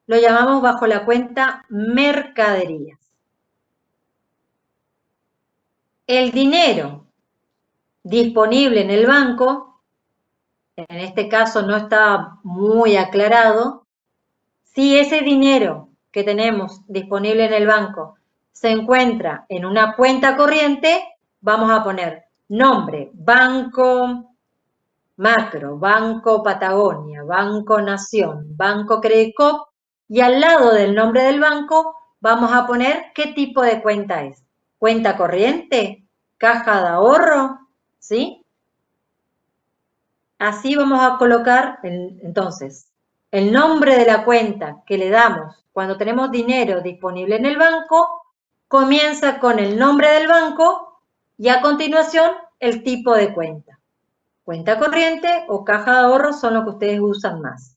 lo llamamos bajo la cuenta mercaderías. El dinero disponible en el banco, en este caso no está muy aclarado, si ese dinero que tenemos disponible en el banco se encuentra en una cuenta corriente, vamos a poner nombre, Banco Macro, Banco Patagonia, Banco Nación, Banco Credit Coop, y al lado del nombre del banco vamos a poner qué tipo de cuenta es. ¿Cuenta corriente? ¿Caja de ahorro? ¿Sí? Así vamos a colocar, entonces, el nombre de la cuenta que le damos cuando tenemos dinero disponible en el banco, comienza con el nombre del banco y a continuación el tipo de cuenta. Cuenta corriente o caja de ahorro son lo que ustedes usan más.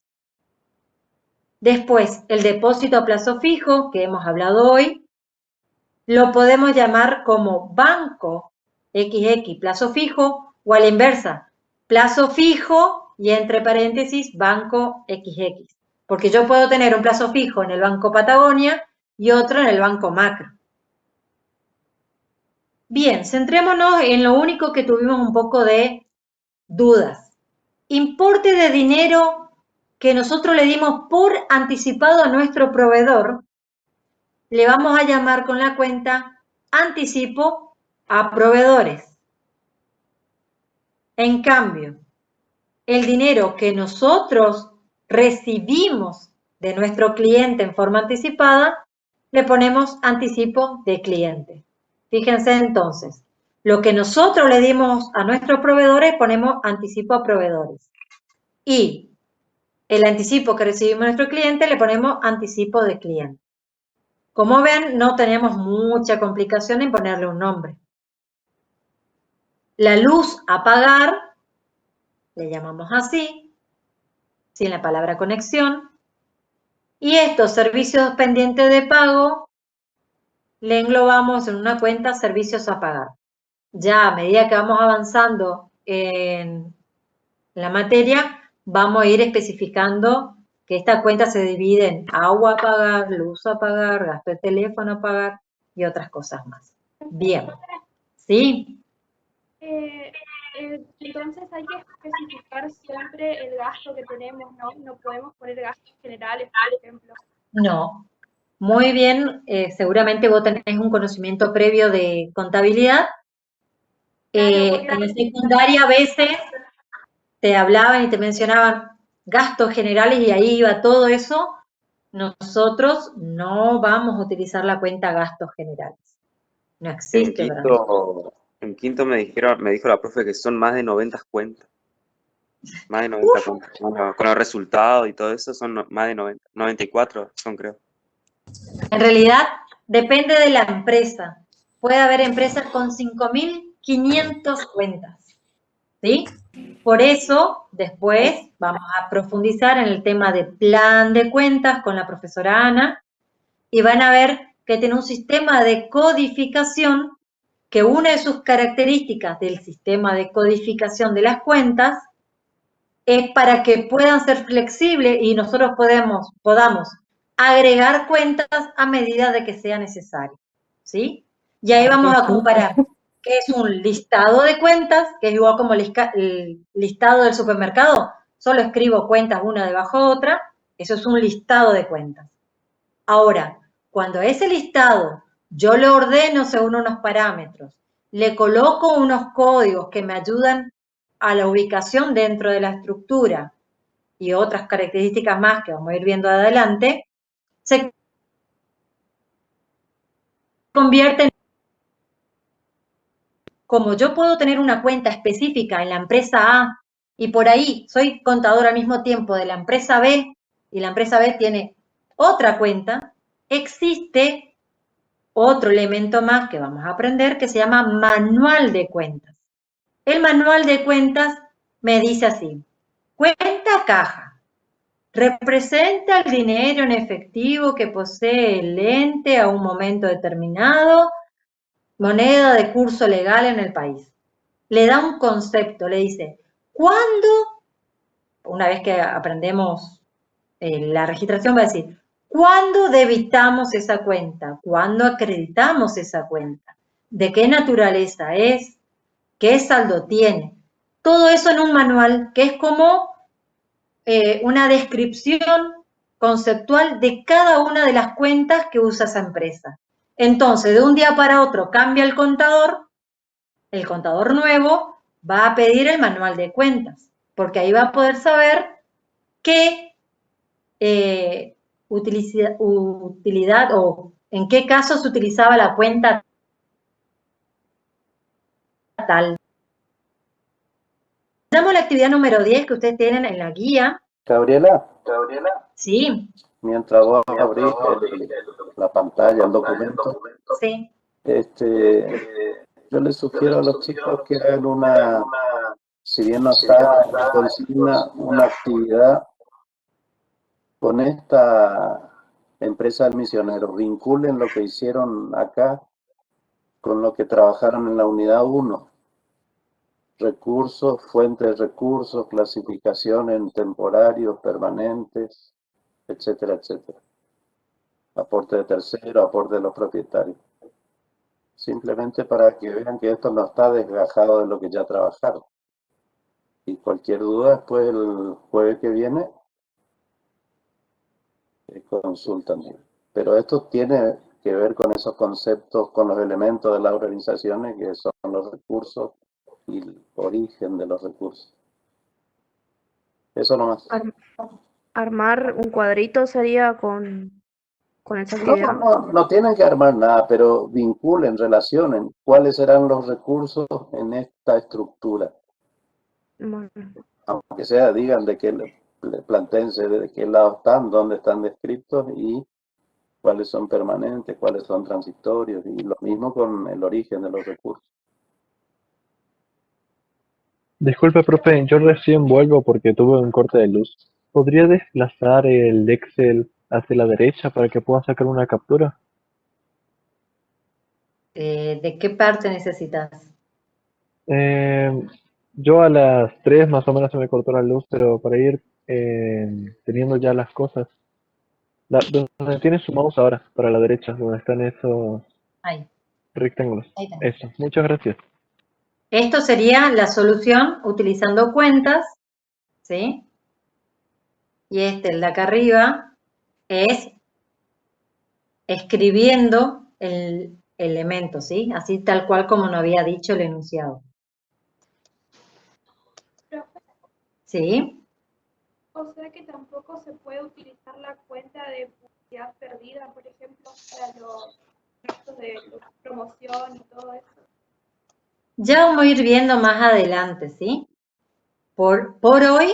Después, el depósito a plazo fijo, que hemos hablado hoy, lo podemos llamar como banco XX plazo fijo o a la inversa, plazo fijo y entre paréntesis banco XX. Porque yo puedo tener un plazo fijo en el Banco Patagonia y otro en el Banco Macro. Bien, centrémonos en lo único que tuvimos un poco de dudas. Importe de dinero que nosotros le dimos por anticipado a nuestro proveedor, le vamos a llamar con la cuenta anticipo a proveedores. En cambio, el dinero que nosotros recibimos de nuestro cliente en forma anticipada, le ponemos anticipo de cliente. Fíjense entonces, lo que nosotros le dimos a nuestros proveedores, ponemos anticipo a proveedores. Y el anticipo que recibimos de nuestro cliente, le ponemos anticipo de cliente. Como ven, no tenemos mucha complicación en ponerle un nombre. la luz a pagar, le llamamos así, sin la palabra conexión, y estos servicios pendientes de pago le englobamos en una cuenta servicios a pagar. Ya a medida que vamos avanzando en la materia, vamos a ir especificando que esta cuenta se divide en agua a pagar, luz a pagar, gasto de teléfono a pagar y otras cosas más. Bien. ¿Sí? Entonces hay que especificar siempre el gasto que tenemos, ¿no? No podemos poner gastos generales, por ejemplo. No. Muy bien, seguramente vos tenés un conocimiento previo de contabilidad. En la secundaria a veces te hablaban y te mencionaban gastos generales y ahí iba todo eso. Nosotros no vamos a utilizar la cuenta gastos generales. No existe para nosotros. En quinto me dijo la profe que son más de 90 cuentas. Más de 90 cuentas. Con los resultados y todo eso son más de 90. 94 son, creo. En realidad, depende de la empresa. Puede haber empresas con 5.500 cuentas. ¿Sí? Por eso, después vamos a profundizar en el tema de plan de cuentas con la profesora Ana y van a ver que tiene un sistema de codificación que una de sus características del sistema de codificación de las cuentas es para que puedan ser flexibles y nosotros podamos agregar cuentas a medida de que sea necesario, ¿sí? Y ahí vamos a comparar qué es un listado de cuentas, que es igual como el listado del supermercado, solo escribo cuentas una debajo de otra, eso es un listado de cuentas. Ahora, cuando ese listado yo lo ordeno según unos parámetros, le coloco unos códigos que me ayudan a la ubicación dentro de la estructura y otras características más que vamos a ir viendo adelante, se convierte en... Como yo puedo tener una cuenta específica en la empresa A y por ahí soy contador al mismo tiempo de la empresa B y la empresa B tiene otra cuenta, existe otro elemento más que vamos a aprender que se llama manual de cuentas. El manual de cuentas me dice así: cuenta caja. Representa el dinero en efectivo que posee el ente a un momento determinado, moneda de curso legal en el país. Le da un concepto, le dice, ¿cuándo? Una vez que aprendemos la registración va a decir, ¿cuándo debitamos esa cuenta? ¿Cuándo acreditamos esa cuenta? ¿De qué naturaleza es? ¿Qué saldo tiene? Todo eso en un manual que es como una descripción conceptual de cada una de las cuentas que usa esa empresa. Entonces, de un día para otro cambia el contador nuevo va a pedir el manual de cuentas, porque ahí va a poder saber qué utilidad o en qué caso se utilizaba la cuenta tal. Damos la actividad número 10 que ustedes tienen en la guía. Gabriela, Sí, mientras vos abrís la pantalla, el documento, sí. yo les sugiero a los chicos que hagan si bien no está en la consigna, una actividad con esta empresa del misionero. Vinculen lo que hicieron acá con lo que trabajaron en la unidad 1. Recursos, fuentes de recursos, clasificación en temporarios, permanentes, etcétera, etcétera. Aporte de tercero, aporte de los propietarios. Simplemente para que vean que esto no está desgajado de lo que ya trabajaron. Y cualquier duda, después el jueves que viene, consultan. Pero esto tiene que ver con esos conceptos, con los elementos de las organizaciones, que son los recursos y el origen de los recursos. Eso nomás. Armar un cuadrito sería con esa actividad. No tienen que armar nada, pero vinculen, relacionen cuáles serán los recursos en esta estructura. Bueno. Aunque sea, digan de qué, planteense de qué lado están, dónde están descritos y cuáles son permanentes, cuáles son transitorios, y lo mismo con el origen de los recursos. Disculpe, profe, yo recién vuelvo porque tuve un corte de luz. ¿Podría desplazar el Excel hacia la derecha para que pueda sacar una captura? ¿De qué parte necesitas? Yo a las 3 más o menos se me cortó la luz, pero para ir teniendo ya las cosas. Donde tiene su mouse ahora, para la derecha, donde están esos Ahí. rectángulos. Ahí tenés. Eso, muchas gracias. Esto sería la solución utilizando cuentas, ¿sí? Y el de acá arriba es escribiendo el elemento, ¿sí? Así tal cual como nos había dicho el enunciado. Profe, ¿Sí? o sea que tampoco se puede utilizar la cuenta de publicidad perdida, por ejemplo, para los gastos de promoción y todo eso. Ya vamos a ir viendo más adelante, ¿sí? Por hoy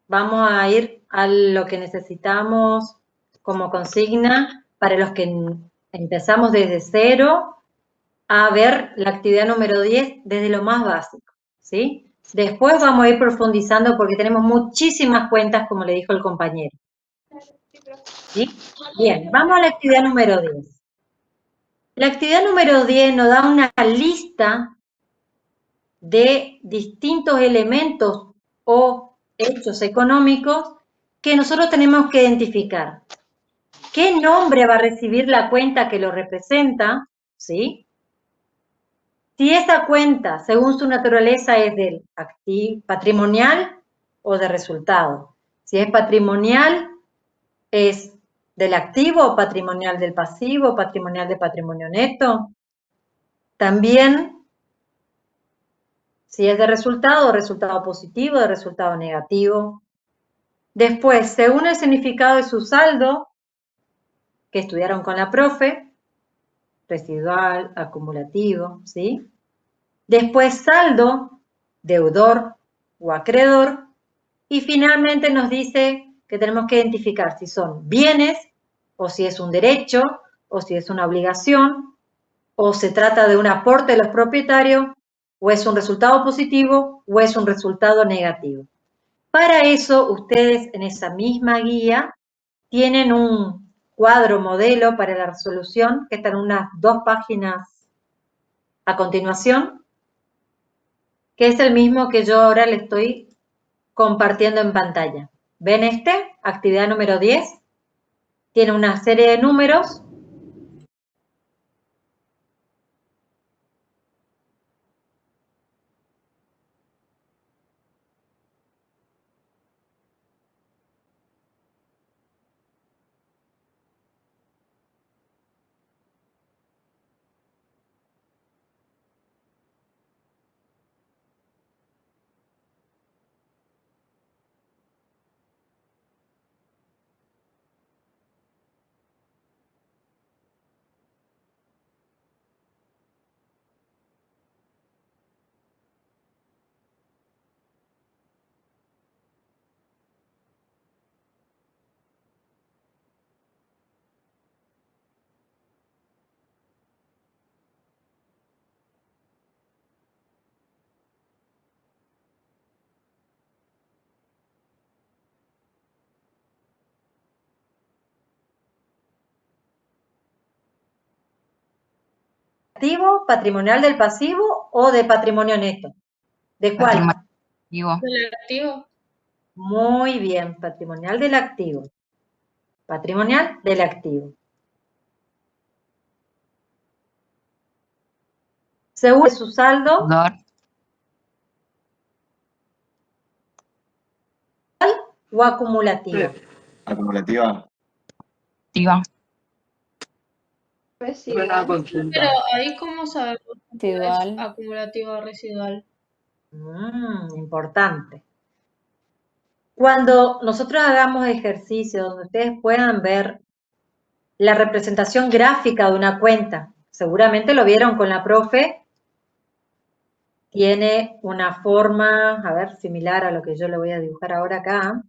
vamos a ir a lo que necesitamos como consigna para los que empezamos desde cero a ver la actividad número 10 desde lo más básico, ¿sí? Después vamos a ir profundizando porque tenemos muchísimas cuentas, como le dijo el compañero. ¿Sí? Bien, vamos a la actividad número 10. La actividad número 10 nos da una lista de distintos elementos o hechos económicos que nosotros tenemos que identificar. ¿Qué nombre va a recibir la cuenta que lo representa? ¿Sí? Si esa cuenta, según su naturaleza, es del patrimonial o de resultado. Si es patrimonial, es del activo o patrimonial del pasivo, patrimonial de patrimonio neto. También, si es de resultado positivo, de resultado negativo. Después, según el significado de su saldo, que estudiaron con la profe, residual, acumulativo, ¿sí? Después, saldo, deudor o acreedor. Y finalmente nos dice que tenemos que identificar si son bienes, o si es un derecho, o si es una obligación, o se trata de un aporte de los propietarios, o es un resultado positivo, o es un resultado negativo. Para eso, ustedes en esa misma guía tienen un cuadro modelo para la resolución, que está en unas 2 páginas a continuación, que es el mismo que yo ahora le estoy compartiendo en pantalla. ¿Ven este? Actividad número 10. Tiene una serie de números. ¿Activo, patrimonial del pasivo o de patrimonio neto? ¿De cuál? Del activo. Muy bien, patrimonial del activo. Patrimonial del activo. Según su saldo. ¿O acumulativa? Acumulativa. Pero ahí, ¿cómo sabemos si es acumulativo o residual? Importante. Cuando nosotros hagamos ejercicios donde ustedes puedan ver la representación gráfica de una cuenta, seguramente lo vieron con la profe, tiene una forma, a ver, similar a lo que yo le voy a dibujar ahora acá,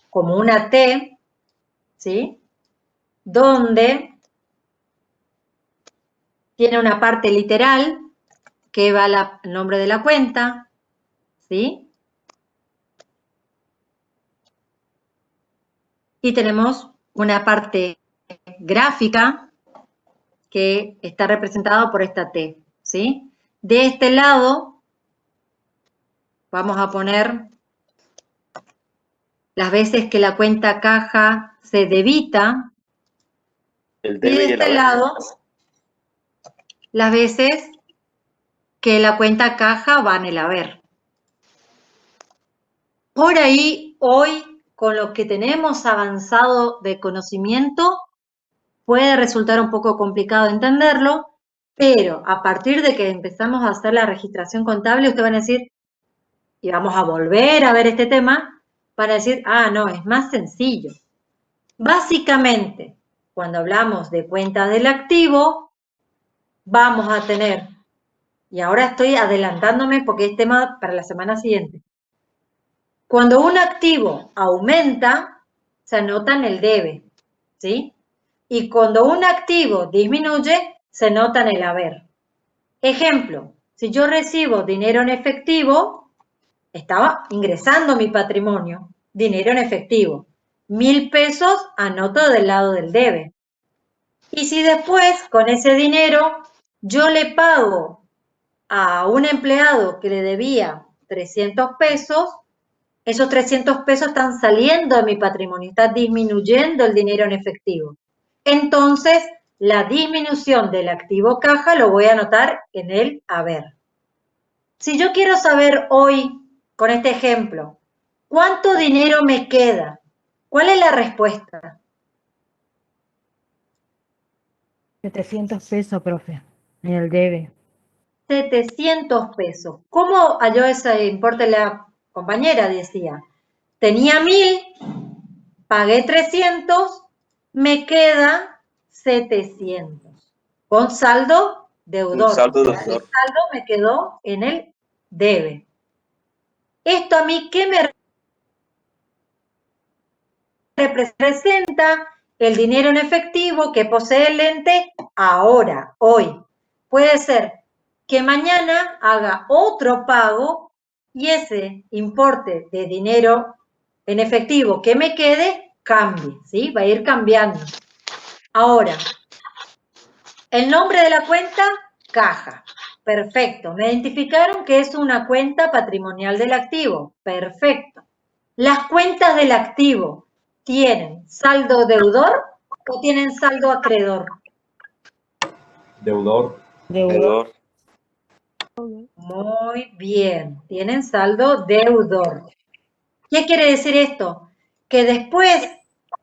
como una T, ¿sí? Donde tiene una parte literal, que va el nombre de la cuenta, ¿sí? Y tenemos una parte gráfica que está representada por esta T, ¿sí? De este lado vamos a poner las veces que la cuenta caja se debita. El Y debe de y el este haber. lado, las veces que la cuenta caja va en el haber. Por ahí, hoy, con lo que tenemos avanzado de conocimiento, puede resultar un poco complicado entenderlo, pero a partir de que empezamos a hacer la registración contable, ustedes van a decir, y vamos a volver a ver este tema, van a decir, ah, no, es más sencillo. Básicamente, cuando hablamos de cuenta del activo, vamos a tener, y ahora estoy adelantándome porque es tema para la semana siguiente. Cuando un activo aumenta, se anota en el debe, ¿sí? Y cuando un activo disminuye, se nota en el haber. Ejemplo, si yo recibo dinero en efectivo, estaba ingresando mi patrimonio, dinero en efectivo. 1.000 pesos anoto del lado del debe. Y si después, con ese dinero, yo le pago a un empleado que le debía 300 pesos, esos 300 pesos están saliendo de mi patrimonio, está disminuyendo el dinero en efectivo. Entonces, la disminución del activo caja lo voy a anotar en el haber. Si yo quiero saber hoy, con este ejemplo, ¿cuánto dinero me queda? ¿Cuál es la respuesta? 700 pesos, profe, en el debe. 700 pesos. ¿Cómo halló ese importe la compañera? Decía, tenía 1.000, pagué 300, me queda 700. Con saldo deudor. Un saldo O sea, deudor. el saldo me quedó en el debe. Esto a mí, ¿qué me representa? El dinero en efectivo que posee el ente ahora, hoy. Puede ser que mañana haga otro pago y ese importe de dinero en efectivo que me quede cambie, ¿sí? Va a ir cambiando. Ahora, el nombre de la cuenta, caja. Perfecto. Me identificaron que es una cuenta patrimonial del activo. Perfecto. Las cuentas del activo, ¿tienen saldo deudor o tienen saldo acreedor? Deudor. Deudor. Muy bien, tienen saldo deudor. ¿Qué quiere decir esto? Que después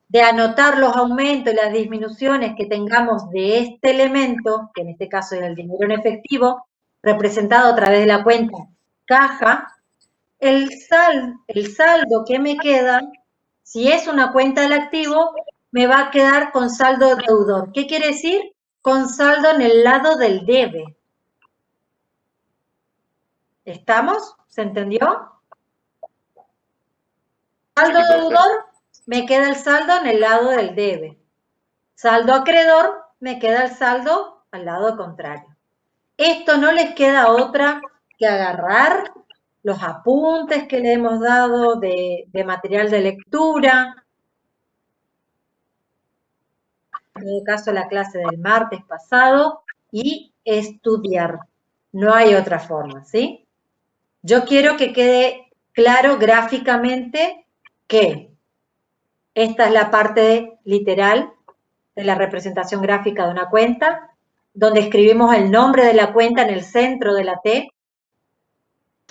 de anotar los aumentos y las disminuciones que tengamos de este elemento, que en este caso es el dinero en efectivo, representado a través de la cuenta caja, el saldo que me queda, si es una cuenta del activo, me va a quedar con saldo deudor. ¿Qué quiere decir? Con saldo en el lado del debe. ¿Estamos? ¿Se entendió? Saldo deudor, me queda el saldo en el lado del debe. Saldo acreedor, me queda el saldo al lado contrario. Esto no les queda otra que agarrar los apuntes que le hemos dado de material de lectura, en todo caso la clase del martes pasado, y estudiar. No hay otra forma, ¿sí? Yo quiero que quede claro gráficamente que esta es la parte literal de la representación gráfica de una cuenta, donde escribimos el nombre de la cuenta en el centro de la T.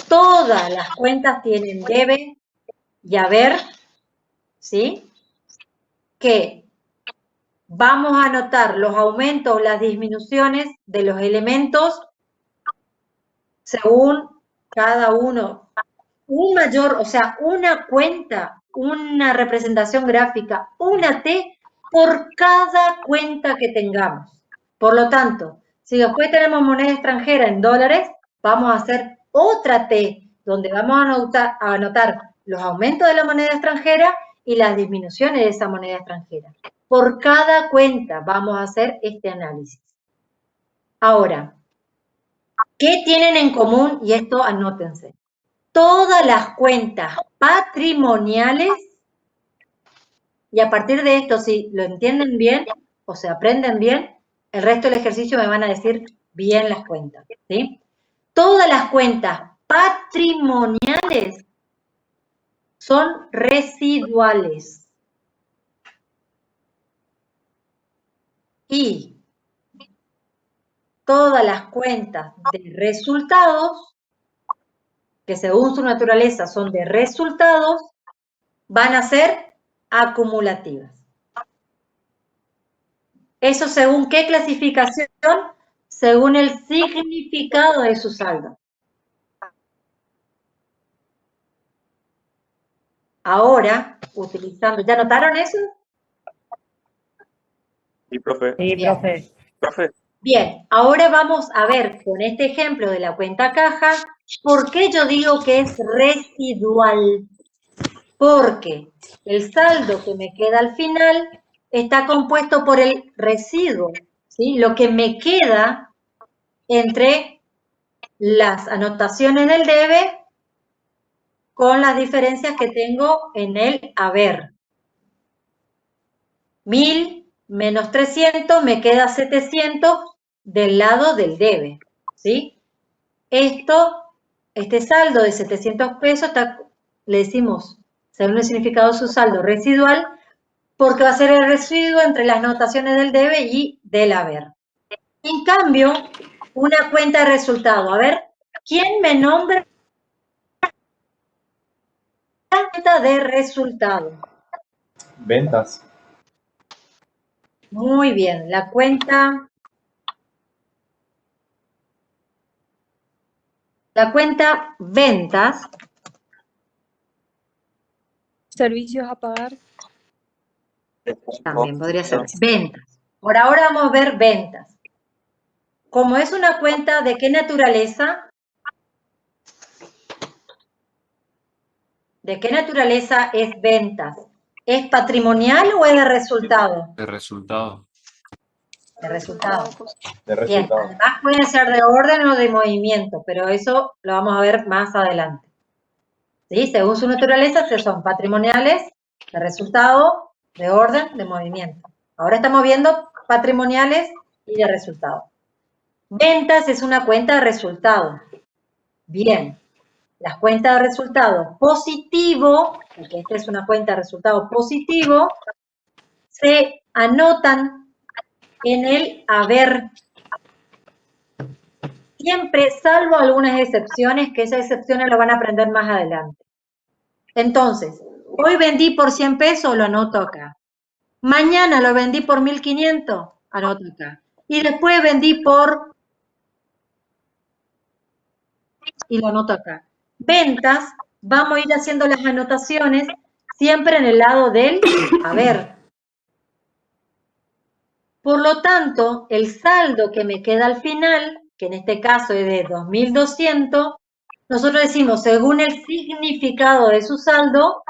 Todas las cuentas tienen debe y haber, ¿sí? Que vamos a anotar los aumentos o las disminuciones de los elementos según cada uno. Un mayor, o sea, una cuenta, una representación gráfica, una T por cada cuenta que tengamos. Por lo tanto, si después tenemos moneda extranjera en dólares, vamos a hacer otra T, donde vamos a anotar los aumentos de la moneda extranjera y las disminuciones de esa moneda extranjera. Por cada cuenta vamos a hacer este análisis. Ahora, ¿Qué tienen en común? Y esto anótense. Todas las cuentas patrimoniales, y a partir de esto, si lo entienden bien o se aprenden bien, el resto del ejercicio me van a decir bien las cuentas, ¿sí? Todas las cuentas patrimoniales son residuales. Y todas las cuentas de resultados, que según su naturaleza son de resultados, van a ser acumulativas. ¿Eso según qué clasificación? Según el significado de su saldo. Ahora, utilizando, ¿ya notaron eso? Sí, profe. Sí, Bien. profe. Profe, Bien, ahora vamos a ver con este ejemplo de la cuenta caja, ¿por qué yo digo que es residual? Porque el saldo que me queda al final está compuesto por el residuo, ¿sí? Lo que me queda entre las anotaciones del debe con las diferencias que tengo en el haber. 1000 menos 300 me queda 700 del lado del debe, ¿sí? Este saldo de 700 pesos le decimos, según el significado de su saldo, residual, porque va a ser el residuo entre las notaciones del debe y del haber. En cambio, una cuenta de resultado. A ver, ¿quién me nombra la cuenta de resultado? Ventas. Muy bien, la cuenta ventas. Servicios a pagar. También podría ser ventas. Por ahora vamos a ver ventas. Como es una cuenta, ¿de qué naturaleza? ¿De qué naturaleza es ventas? ¿Es patrimonial o es de resultado? De resultado. De resultado. De Bien, resultado. además pueden ser de orden o de movimiento, pero eso lo vamos a ver más adelante. ¿Sí? Según su naturaleza, que son patrimoniales, de resultado, de orden, de movimiento. Ahora estamos viendo patrimoniales y de resultado. Ventas es una cuenta de resultado. Bien, las cuentas de resultado positivo, porque esta es una cuenta de resultado positivo, se anotan en el haber. Siempre, salvo algunas excepciones, que esas excepciones lo van a aprender más adelante. Entonces, hoy vendí por 100 pesos, lo anoto acá. Mañana lo vendí por 1500, anoto acá. Y después vendí por... y lo anoto acá. Ventas, vamos a ir haciendo las anotaciones siempre en el lado del haber. Por lo tanto, el saldo que me queda al final, que en este caso es de 2200, nosotros decimos, según el significado de su saldo,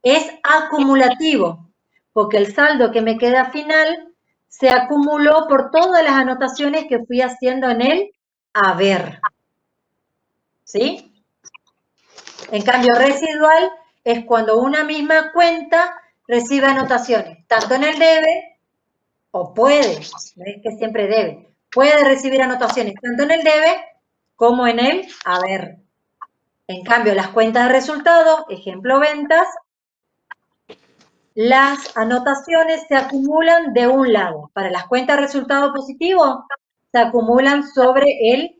es acumulativo, porque el saldo que me queda final se acumuló por todas las anotaciones que fui haciendo en el haber. ¿Sí? En cambio, residual es cuando una misma cuenta recibe anotaciones, tanto en el debe, o puede, no es que siempre debe, puede recibir anotaciones tanto en el debe como en el haber. En cambio, las cuentas de resultado, ejemplo ventas, las anotaciones se acumulan de un lado. Para las cuentas de resultado positivo, se acumulan sobre el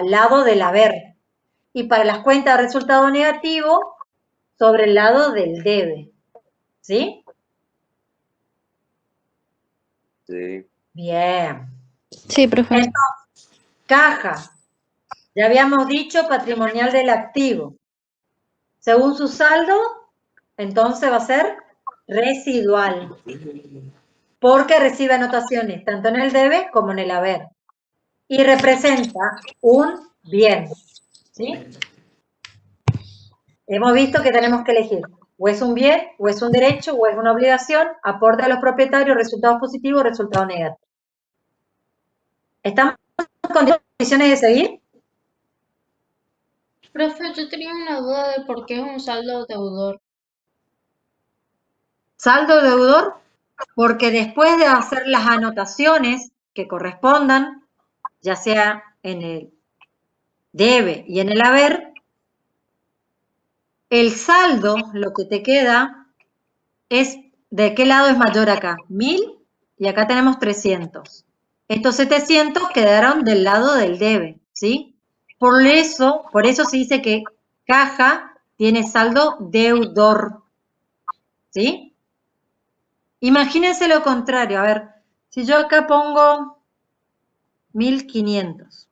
lado del haber. Y para las cuentas de resultado negativo, sobre el lado del debe. ¿Sí? Sí. Bien. Sí, profe. Entonces, caja. Ya habíamos dicho patrimonial del activo. Según su saldo, entonces va a ser residual. Porque recibe anotaciones tanto en el debe como en el haber. Y representa un bien. ¿Sí? Hemos visto que tenemos que elegir. O es un bien, o es un derecho, o es una obligación, aporte a los propietarios, resultados positivos, resultados negativos. ¿Estamos en condiciones de seguir? Profe, yo tenía una duda de por qué es un saldo deudor. Saldo deudor, porque después de hacer las anotaciones que correspondan, ya sea en el debe y en el haber, el saldo, lo que te queda, es de qué lado es mayor acá, 1000 y acá tenemos 300. Estos 700 quedaron del lado del debe, ¿sí? Por eso se dice que caja tiene saldo deudor, ¿sí? Imagínense lo contrario, a ver, si yo acá pongo 1500.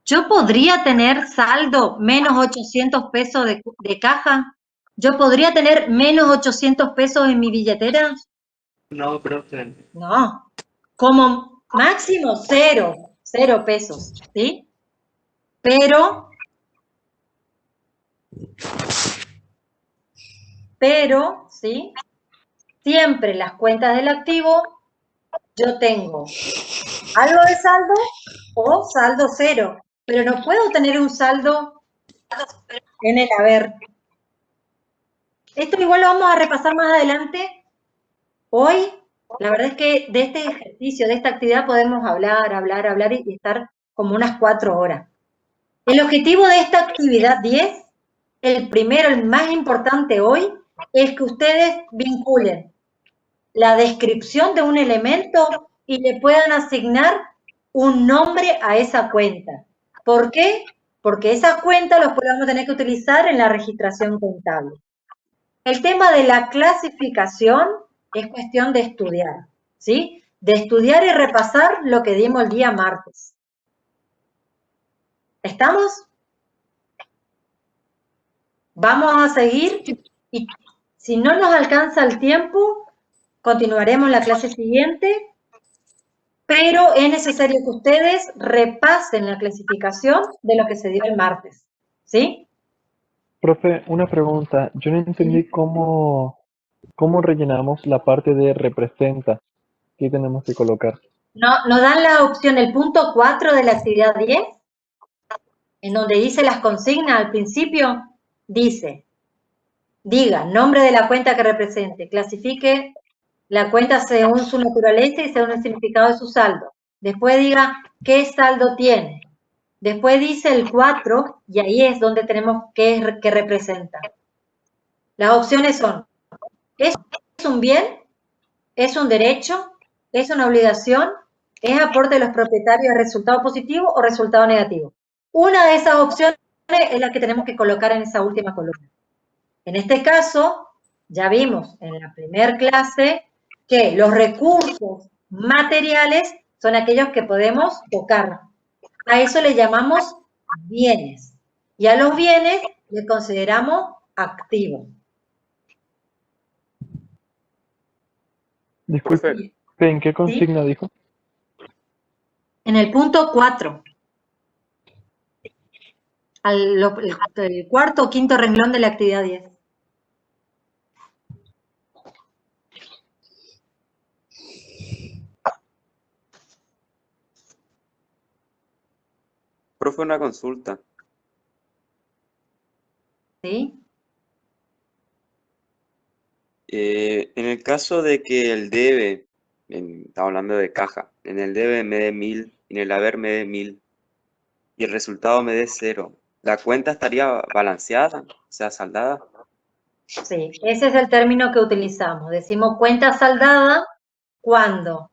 ¿Yo podría tener saldo menos 800 pesos de caja? ¿Yo podría tener menos 800 pesos en mi billetera? No, profe. No. Como máximo 0 pesos, ¿sí? Pero, ¿sí? Siempre en las cuentas del activo yo tengo algo de saldo o saldo cero, pero no puedo tener un saldo en el haber. Esto igual lo vamos a repasar más adelante. Hoy, la verdad es que de este ejercicio, de esta actividad podemos hablar y estar como unas 4 horas. El objetivo de esta actividad 10, el primero, el más importante hoy, es que ustedes vinculen la descripción de un elemento y le puedan asignar un nombre a esa cuenta. ¿Por qué? Porque esa cuenta los podemos tener que utilizar en la registración contable. El tema de la clasificación es cuestión de estudiar, ¿sí? De estudiar y repasar lo que dimos el día martes. ¿Estamos? Vamos a seguir y si no nos alcanza el tiempo, continuaremos la clase siguiente, pero es necesario que ustedes repasen la clasificación de lo que se dio el martes, ¿sí? Profe, una pregunta. Yo no entendí cómo rellenamos la parte de representa. ¿Qué tenemos que colocar? Nos dan la opción, el punto 4 de la actividad 10, en donde dice las consignas al principio, diga, nombre de la cuenta que represente, clasifique la cuenta según su naturaleza y según el significado de su saldo. Después diga qué saldo tiene. Después dice el 4, y ahí es donde tenemos que representa. Las opciones son, ¿es un bien? ¿Es un derecho? ¿Es una obligación? ¿Es aporte de los propietarios de resultado positivo o resultado negativo? Una de esas opciones es la que tenemos que colocar en esa última columna. En este caso, ya vimos en la primera clase que los recursos materiales son aquellos que podemos tocar. A eso le llamamos bienes. Y a los bienes le consideramos activos. Disculpe, ¿en qué consigna dijo? En el punto 4. El cuarto o quinto renglón de la actividad 10. Profe, una consulta. ¿Sí? En el caso de que el debe, estamos hablando de caja, en el debe me dé 1000, en el haber me dé 1000 y el resultado me dé 0, ¿la cuenta estaría balanceada, o sea, saldada? Sí, ese es el término que utilizamos. Decimos cuenta saldada cuando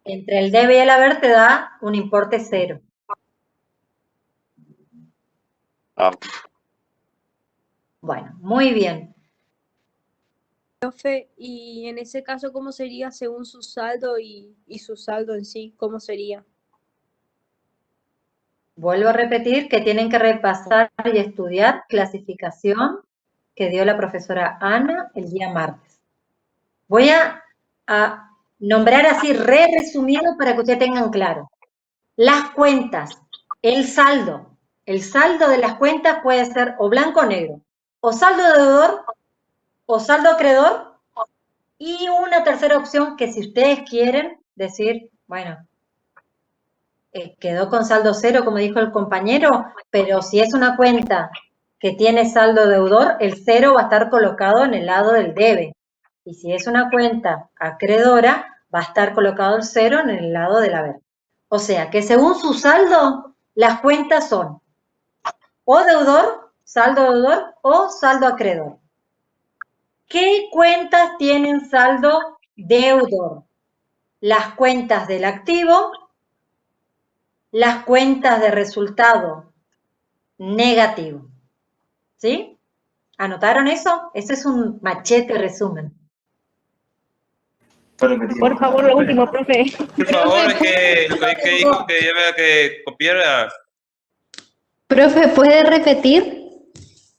entre el debe y el haber te da un importe 0. Bueno, muy bien. Profe, y en ese caso, ¿cómo sería según su saldo y su saldo en sí? ¿Cómo sería? Vuelvo a repetir que tienen que repasar y estudiar clasificación que dio la profesora Ana el día martes. Voy a nombrar así resumido para que ustedes tengan claro. Las cuentas, el saldo de las cuentas puede ser o blanco o negro, o saldo deudor, o saldo acreedor, Y una tercera opción que si ustedes quieren decir, bueno, quedó con saldo cero, como dijo el compañero, pero si es una cuenta que tiene saldo deudor, el cero va a estar colocado en el lado del debe. Y si es una cuenta acreedora, va a estar colocado el cero en el lado del haber. O sea, que según su saldo, las cuentas son o deudor, saldo deudor, o saldo acreedor. ¿Qué cuentas tienen saldo deudor? Las cuentas del activo, las cuentas de resultado negativo. ¿Sí? ¿Anotaron eso? Ese es un machete resumen. Por favor, lo último, profe. Por favor, es que lo que dijo que lleve a que copiara. Profe, ¿puede repetir?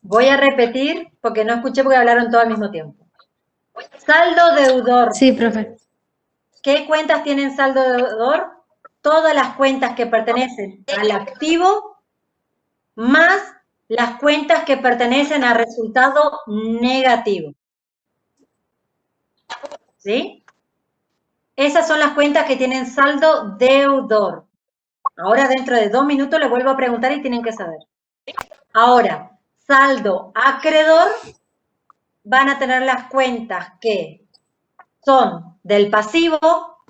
Voy a repetir porque no escuché porque hablaron todo al mismo tiempo. Saldo deudor. Sí, profe. ¿Qué cuentas tienen saldo deudor? Todas las cuentas que pertenecen al activo más las cuentas que pertenecen al resultado negativo. ¿Sí? Esas son las cuentas que tienen saldo deudor. Ahora dentro de 2 minutos les vuelvo a preguntar y tienen que saber. Ahora, saldo acreedor, van a tener las cuentas que son del pasivo,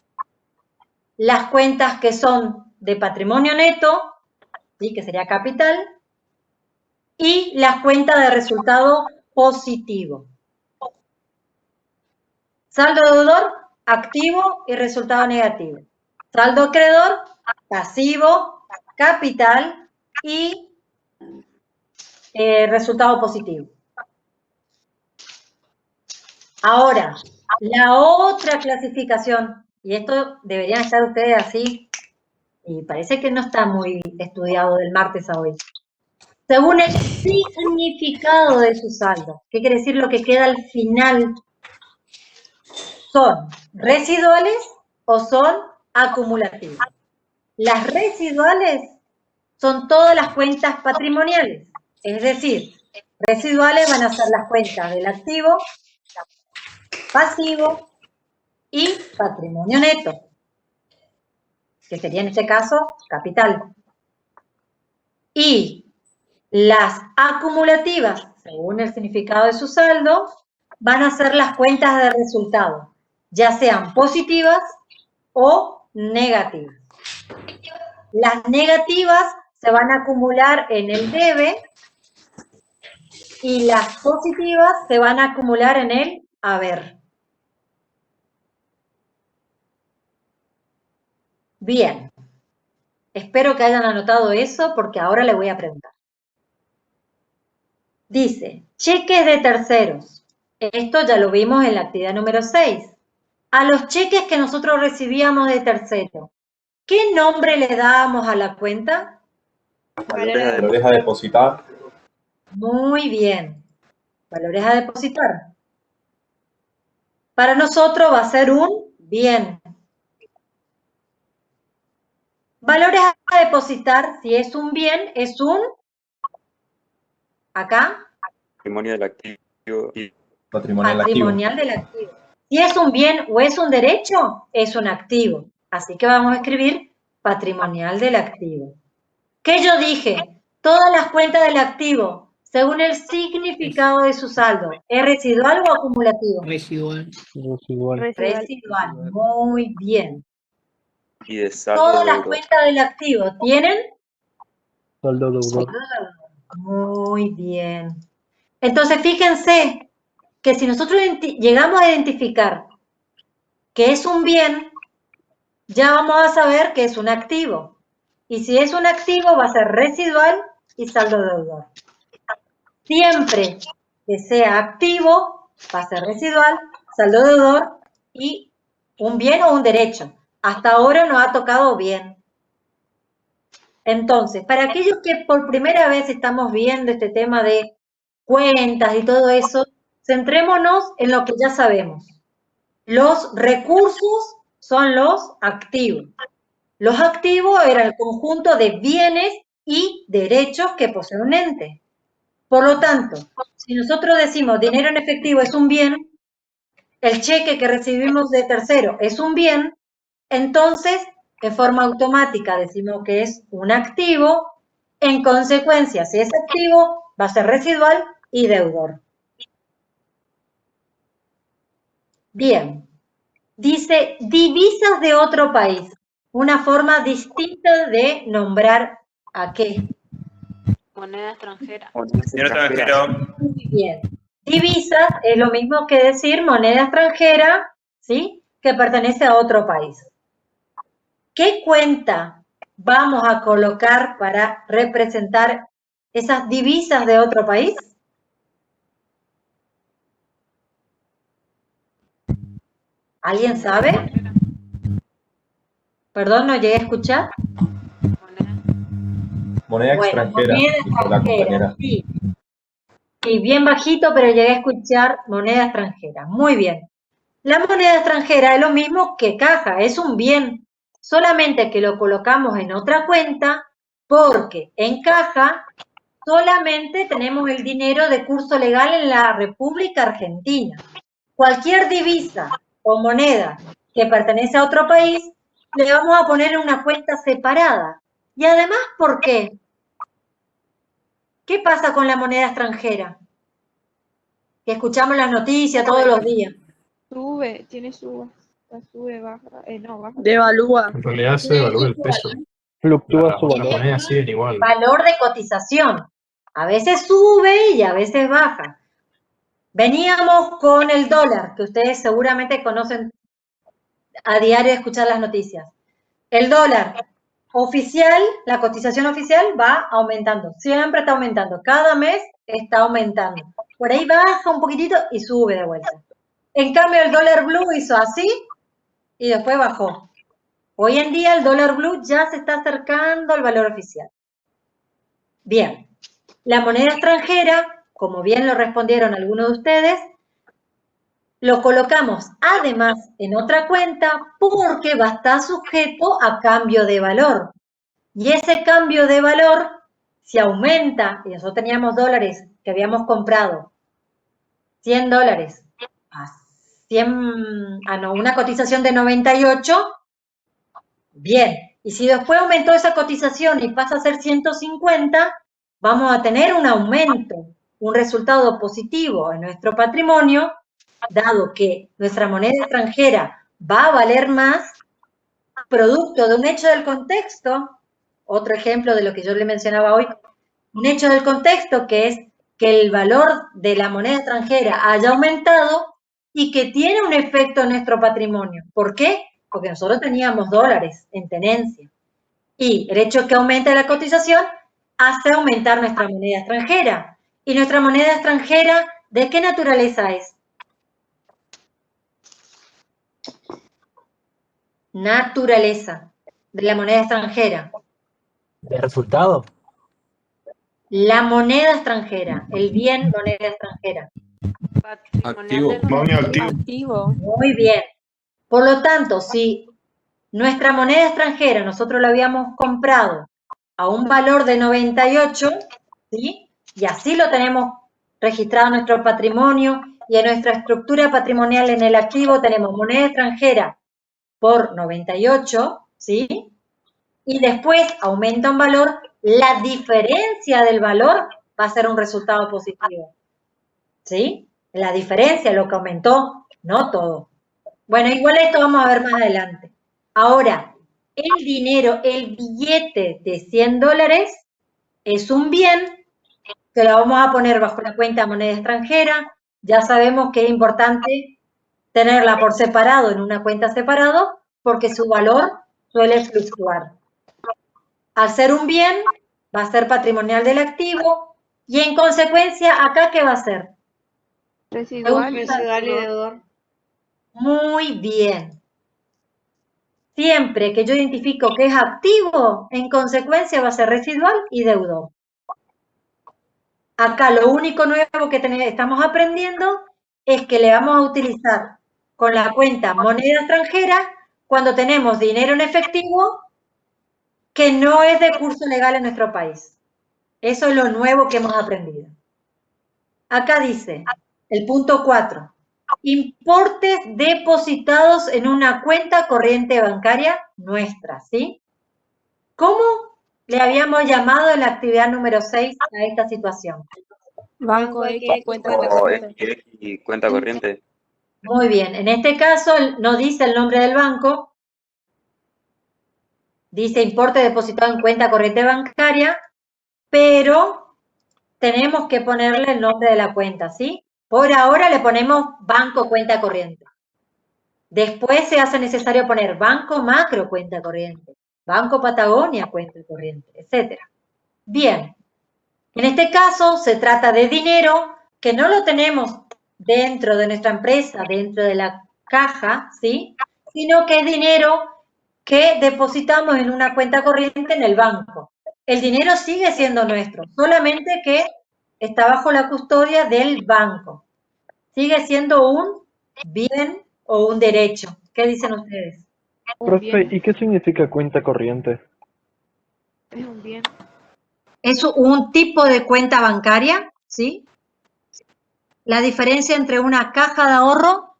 las cuentas que son de patrimonio neto, ¿sí? Que sería capital, y las cuentas de resultado positivo. Saldo deudor, activo y resultado negativo. Saldo acreedor, pasivo, capital y resultado positivo. Ahora, la otra clasificación, y esto deberían estar ustedes así, y parece que no está muy estudiado del martes a hoy. Según el significado de su saldo, ¿qué quiere decir lo que queda al final? ¿Son residuales o son acumulativas? Las residuales son todas las cuentas patrimoniales, es decir, residuales van a ser las cuentas del activo, pasivo y patrimonio neto, que sería en este caso capital. Y las acumulativas, según el significado de su saldo, van a ser las cuentas de resultado, ya sean positivas o negativas. Las negativas se van a acumular en el debe y las positivas se van a acumular en el haber. Bien, espero que hayan anotado eso porque ahora le voy a preguntar. Dice, cheques de terceros. Esto ya lo vimos en la actividad número 6. A los cheques que nosotros recibíamos de tercero, ¿qué nombre le dábamos a la cuenta? Valores a depositar. Muy bien. Valores a depositar. Para nosotros va a ser un bien. Valores a depositar, si es un bien, es un... Acá. Patrimonio del activo. Patrimonial del activo. Si es un bien o es un derecho, es un activo. Así que vamos a escribir patrimonial del activo. ¿Qué yo dije? Todas las cuentas del activo, según el significado de su saldo, ¿es residual o acumulativo? Residual. Residual. Muy bien. Y de saldo Todas las deudor. cuentas del activo tienen Saldo deudor. Muy bien. Entonces, fíjense que si nosotros llegamos a identificar que es un bien, ya vamos a saber que es un activo. Y si es un activo, va a ser residual y saldo deudor. Siempre que sea activo, va a ser residual, saldo deudor y un bien o un derecho. Hasta ahora nos ha tocado bien. Entonces, para aquellos que por primera vez estamos viendo este tema de cuentas y todo eso, centrémonos en lo que ya sabemos. Los recursos son los activos. Los activos eran el conjunto de bienes y derechos que posee un ente. Por lo tanto, si nosotros decimos dinero en efectivo es un bien, el cheque que recibimos de tercero es un bien, entonces, de forma automática decimos que es un activo. En consecuencia, si es activo, va a ser residual y deudor. Bien. Dice divisas de otro país. Una forma distinta de nombrar a qué. Moneda extranjera. Dinero extranjero. Muy bien. Divisas es lo mismo que decir moneda extranjera, ¿sí? Que pertenece a otro país. ¿Qué cuenta vamos a colocar para representar esas divisas de otro país? ¿Alguien sabe? Perdón, no llegué a escuchar. Moneda extranjera, moneda dijo la extranjera, compañera. sí. Sí, bien bajito, pero llegué a escuchar moneda extranjera. Muy bien. La moneda extranjera es lo mismo que caja, es un bien. Solamente que lo colocamos en otra cuenta porque en caja solamente tenemos el dinero de curso legal en la República Argentina. Cualquier divisa o moneda que pertenece a otro país, le vamos a poner en una cuenta separada. Y además, ¿por qué? ¿Qué pasa con la moneda extranjera? Que escuchamos las noticias todos los días. Sube, tiene subas. Sube, baja. No, baja. Devalúa. En realidad se devalúa el peso. Fluctúa su Las valor. monedas siguen igual. Valor de cotización. A veces sube y a veces baja. Veníamos con el dólar, que ustedes seguramente conocen a diario de escuchar las noticias. El dólar oficial, la cotización oficial va aumentando, siempre está aumentando, cada mes está aumentando. Por ahí baja un poquitito y sube de vuelta. En cambio, el dólar blue hizo así y después bajó. Hoy en día el dólar blue ya se está acercando al valor oficial. Bien, la moneda extranjera, como bien lo respondieron algunos de ustedes, lo colocamos además en otra cuenta porque va a estar sujeto a cambio de valor. Y ese cambio de valor, si aumenta, y nosotros teníamos dólares que habíamos comprado, 100 dólares, una cotización de 98, bien. Y si después aumentó esa cotización y pasa a ser 150, vamos a tener un aumento, un resultado positivo en nuestro patrimonio, dado que nuestra moneda extranjera va a valer más, producto de un hecho del contexto. Otro ejemplo de lo que yo le mencionaba hoy, un hecho del contexto que es que el valor de la moneda extranjera haya aumentado y que tiene un efecto en nuestro patrimonio. ¿Por qué? Porque nosotros teníamos dólares en tenencia. Y el hecho de que aumente la cotización hace aumentar nuestra moneda extranjera. ¿Y nuestra moneda extranjera de qué naturaleza es? Naturaleza de la moneda extranjera. ¿De resultado? La moneda extranjera, el bien moneda extranjera. Activo. Activo. Muy bien. Por lo tanto, si nuestra moneda extranjera nosotros la habíamos comprado a un valor de 98, ¿sí? Y así lo tenemos registrado en nuestro patrimonio y en nuestra estructura patrimonial en el activo tenemos moneda extranjera por 98, ¿sí? Y después aumenta un valor, la diferencia del valor va a ser un resultado positivo, ¿sí? La diferencia, lo que aumentó, no todo. Bueno, igual esto vamos a ver más adelante. Ahora, el dinero, el billete de 100 dólares es un bien que lo vamos a poner bajo la cuenta moneda extranjera. Ya sabemos que es importante tenerla por separado en una cuenta separado porque su valor suele fluctuar. Al ser un bien, va a ser patrimonial del activo y en consecuencia, ¿acá qué va a ser? Residual. Residual y deudor. Muy bien. Siempre que yo identifico que es activo, en consecuencia va a ser residual y deudor. Acá lo único nuevo que estamos aprendiendo es que le vamos a utilizar con la cuenta moneda extranjera cuando tenemos dinero en efectivo que no es de curso legal en nuestro país. Eso es lo nuevo que hemos aprendido. Acá dice, el punto 4, importes depositados en una cuenta corriente bancaria nuestra, ¿sí? ¿Cómo le habíamos llamado en la actividad número 6 a esta situación? Banco X, cuenta O corriente. X y cuenta corriente. Muy bien, en este caso no dice el nombre del banco, dice importe depositado en cuenta corriente bancaria, pero tenemos que ponerle el nombre de la cuenta, ¿sí? Por ahora le ponemos banco cuenta corriente. Después se hace necesario poner Banco Macro cuenta corriente, Banco Patagonia cuenta corriente, etc. Bien, en este caso se trata de dinero que no lo tenemos dentro de nuestra empresa, dentro de la caja, ¿sí? Sino que es dinero que depositamos en una cuenta corriente en el banco. El dinero sigue siendo nuestro, solamente que está bajo la custodia del banco. Sigue siendo un bien o un derecho. ¿Qué dicen ustedes? Profe, ¿y qué significa cuenta corriente? Es un bien. Es un tipo de cuenta bancaria, ¿sí? La diferencia entre una caja de ahorro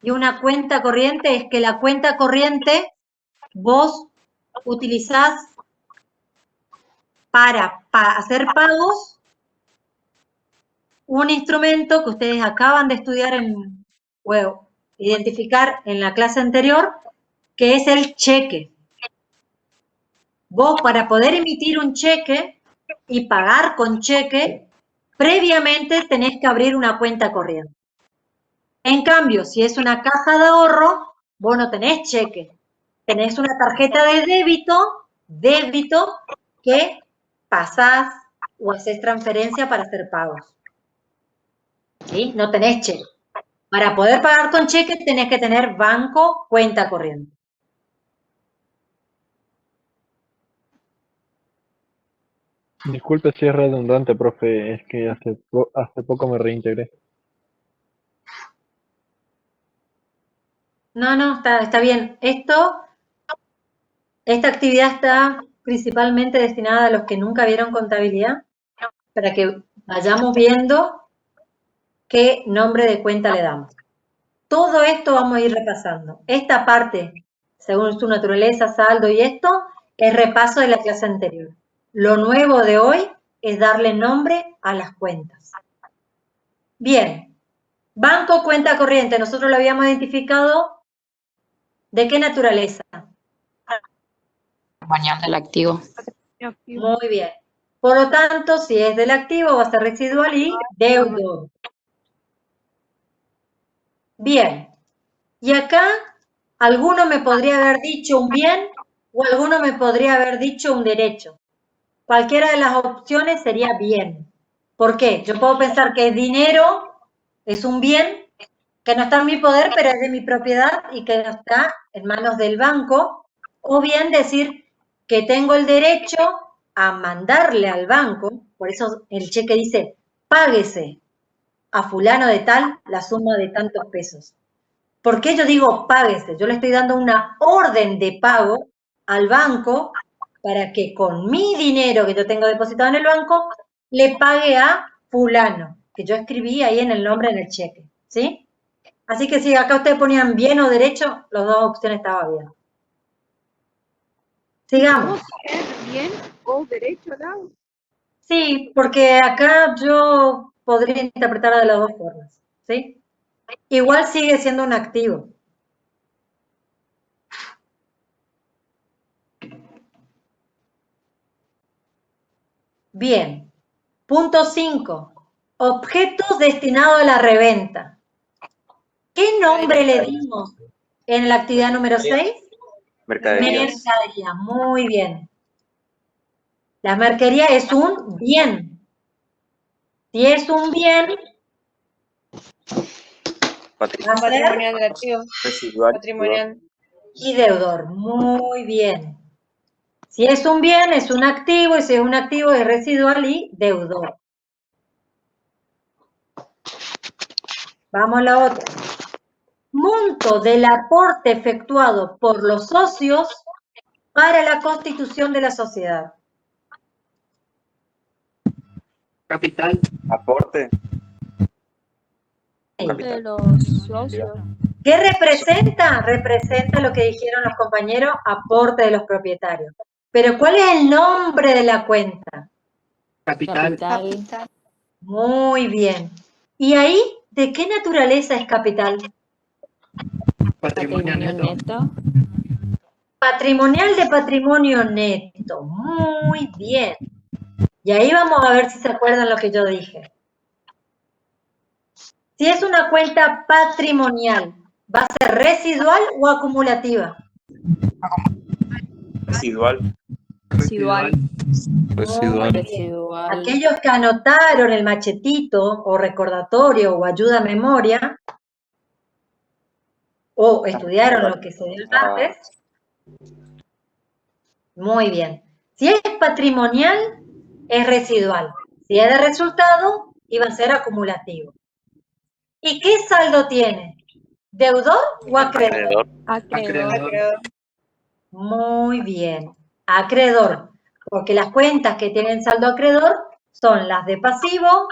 y una cuenta corriente es que la cuenta corriente vos utilizás para hacer pagos un instrumento que ustedes acaban de estudiar identificar en la clase anterior, que es el cheque. Vos para poder emitir un cheque y pagar con cheque, previamente tenés que abrir una cuenta corriente. En cambio, si es una caja de ahorro, vos no tenés cheque. Tenés una tarjeta de débito que pasás o haces transferencia para hacer pagos. ¿Sí? No tenés cheque. Para poder pagar con cheque tenés que tener banco, cuenta corriente. Disculpe si es redundante, profe, es que hace poco me reintegré. No, está bien. Esta actividad está principalmente destinada a los que nunca vieron contabilidad, para que vayamos viendo qué nombre de cuenta le damos. Todo esto vamos a ir repasando. Esta parte, según su naturaleza, saldo y esto, es repaso de la clase anterior. Lo nuevo de hoy es darle nombre a las cuentas. Bien, banco, cuenta corriente, nosotros lo habíamos identificado. ¿De qué naturaleza? Mañana del activo. Muy bien. Por lo tanto, si es del activo, va a ser residual y deudor. Bien. Y acá, alguno me podría haber dicho un bien o alguno me podría haber dicho un derecho. Cualquiera de las opciones sería bien. ¿Por qué? Yo puedo pensar que dinero es un bien que no está en mi poder, pero es de mi propiedad y que no está en manos del banco. O bien decir que tengo el derecho a mandarle al banco, por eso el cheque dice, páguese a fulano de tal la suma de tantos pesos. ¿Por qué yo digo páguese? Yo le estoy dando una orden de pago al banco para que con mi dinero que yo tengo depositado en el banco, le pague a fulano, que yo escribí ahí en el nombre en el cheque, ¿sí? Así que si acá ustedes ponían bien o derecho, las dos opciones estaban bien. Sigamos. ¿Es bien o derecho, Lau? Sí, porque acá yo podría interpretarla de las dos formas, ¿sí? Igual sigue siendo un activo. Bien. Punto 5. Objetos destinados a la reventa. ¿Qué nombre le dimos en la actividad número 6? Mercaderías. Mercadería. Muy bien. La mercadería es un bien. Si es un bien, va a ser Patrimonial del activo. residual. Patrimonial. y deudor. Muy bien. Si es un bien, es un activo, y si es un activo, es residual y deudor. Vamos a la otra. Monto del aporte efectuado por los socios para la constitución de la sociedad. Capital. Aporte. De los socios. ¿Qué representa? Representa lo que dijeron los compañeros, aporte de los propietarios. Pero ¿cuál es el nombre de la cuenta? Capital. Muy bien. ¿Y ahí de qué naturaleza es capital? Patrimonio neto. Patrimonial de patrimonio neto. Muy bien. Y ahí vamos a ver si se acuerdan lo que yo dije. Si es una cuenta patrimonial, ¿va a ser residual o acumulativa? Residual. Residual. Residual. Aquellos que anotaron el machetito o recordatorio o ayuda a memoria o estudiaron lo que se dio el martes, muy bien. Si es patrimonial, es residual. Si es de resultado, iba a ser acumulativo. ¿Y qué saldo tiene? ¿Deudor o acreedor? Acreedor. Muy bien. Acreedor. Porque las cuentas que tienen saldo acreedor son las de pasivo,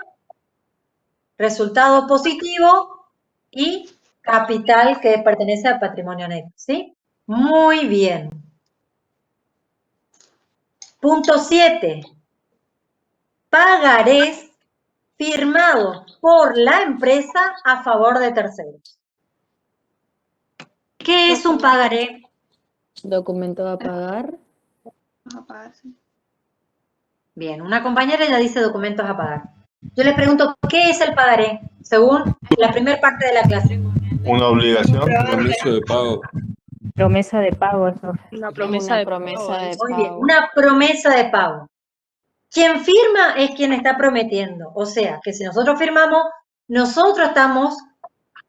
resultado positivo y capital que pertenece al patrimonio neto. ¿Sí? Muy bien. Punto 7. Pagarés firmados por la empresa a favor de terceros. ¿Qué es un pagaré? Documento a pagar. Bien, una compañera ya dice documentos a pagar. Yo les pregunto, ¿qué es el pagaré? Según la primera parte de la clase. Una obligación. Un anuncio de pago. Promesa de pago, eso. Una promesa de pago. Muy bien, una promesa de pago. Quien firma es quien está prometiendo. O sea, que si nosotros firmamos, nosotros estamos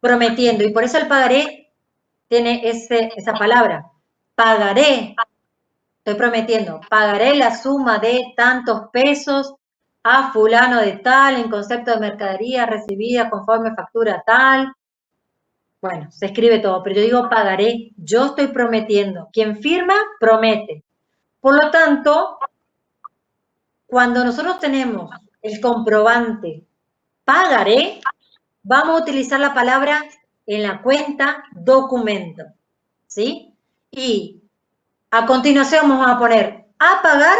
prometiendo. Y por eso el pagaré tiene esa palabra. Pagaré. Estoy prometiendo. Pagaré la suma de tantos pesos a fulano de tal en concepto de mercadería recibida conforme factura tal. Bueno, se escribe todo, pero yo digo pagaré. Yo estoy prometiendo. Quien firma, promete. Por lo tanto, cuando nosotros tenemos el comprobante pagaré, vamos a utilizar la palabra en la cuenta documento. ¿Sí? Y a continuación vamos a poner a pagar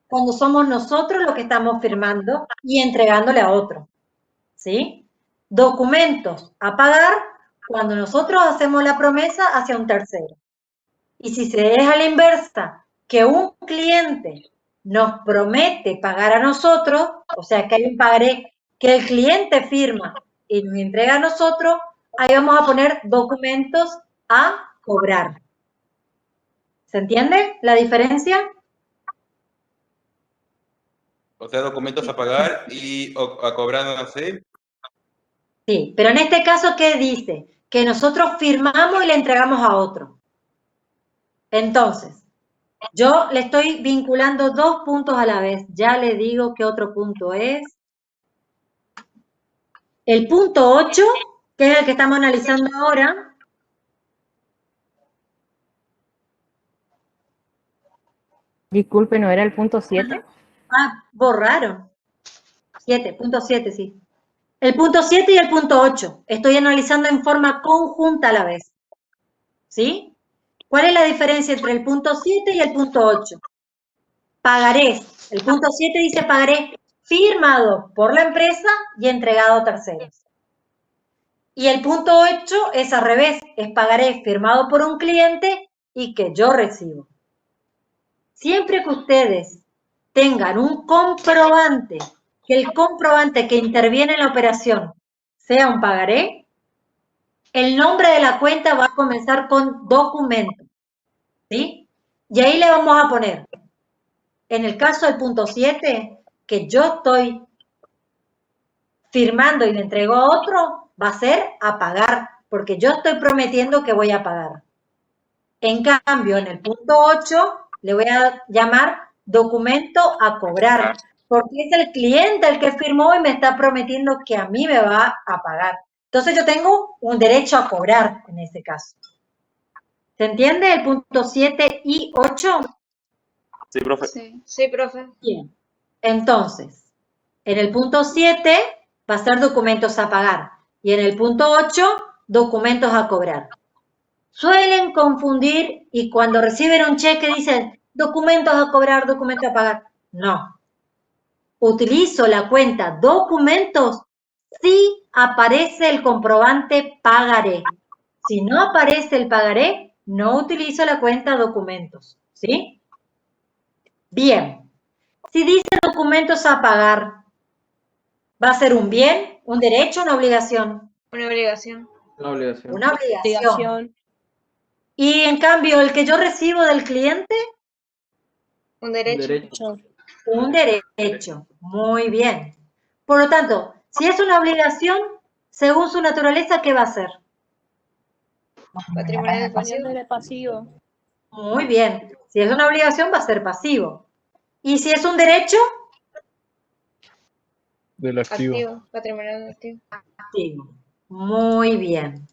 cuando somos nosotros los que estamos firmando y entregándole a otro. ¿Sí? Documentos a pagar cuando nosotros hacemos la promesa hacia un tercero. Y si se es a la inversa, que un cliente nos promete pagar a nosotros, o sea que hay un pagaré que el cliente firma y nos entrega a nosotros, ahí vamos a poner documentos a cobrar. ¿Se entiende la diferencia? O sea, documentos a pagar y a cobrar, no sé. Sí, pero en este caso, ¿qué dice? Que nosotros firmamos y le entregamos a otro. Entonces, yo le estoy vinculando dos puntos a la vez. Ya le digo qué otro punto es. El punto 8, que es el que estamos analizando ahora. Disculpe, ¿no era el punto 7? Ah, borraron. 7, punto 7, sí. El punto 7 y el punto 8. Estoy analizando en forma conjunta a la vez. ¿Sí? ¿Cuál es la diferencia entre el punto 7 y el punto 8? Pagarés. El punto 7 dice pagaré firmado por la empresa y entregado a terceros. Y el punto 8 es al revés, es pagaré firmado por un cliente y que yo recibo. Siempre que ustedes tengan un comprobante, que el comprobante que interviene en la operación sea un pagaré, el nombre de la cuenta va a comenzar con documento. ¿Sí? Y ahí le vamos a poner, en el caso del punto 7, que yo estoy firmando y le entrego a otro, va a ser a pagar, porque yo estoy prometiendo que voy a pagar. En cambio, en el punto 8, le voy a llamar documento a cobrar, porque es el cliente el que firmó y me está prometiendo que a mí me va a pagar. Entonces yo tengo un derecho a cobrar en ese caso. ¿Se entiende el punto 7 y 8? Sí, profe. Sí, profe. Bien. Entonces, en el punto 7 va a ser documentos a pagar. Y en el punto 8, documentos a cobrar. Suelen confundir y cuando reciben un cheque dicen documentos a cobrar, documentos a pagar. No. Utilizo la cuenta documentos si aparece el comprobante pagaré. Si no aparece el pagaré, no utilizo la cuenta documentos. ¿Sí? Bien. Si dice documentos a pagar, ¿va a ser un bien, un derecho o una obligación? Una obligación. Una obligación. Una obligación. Y en cambio, el que yo recibo del cliente, Un derecho. un derecho. Muy bien. Por lo tanto, si es una obligación, según su naturaleza, ¿qué va a ser? Patrimonial pasivo. Muy bien. Si es una obligación, va a ser pasivo. ¿Y si es un derecho? Del activo. Activo. Patrimonial activo. Activo. Muy bien.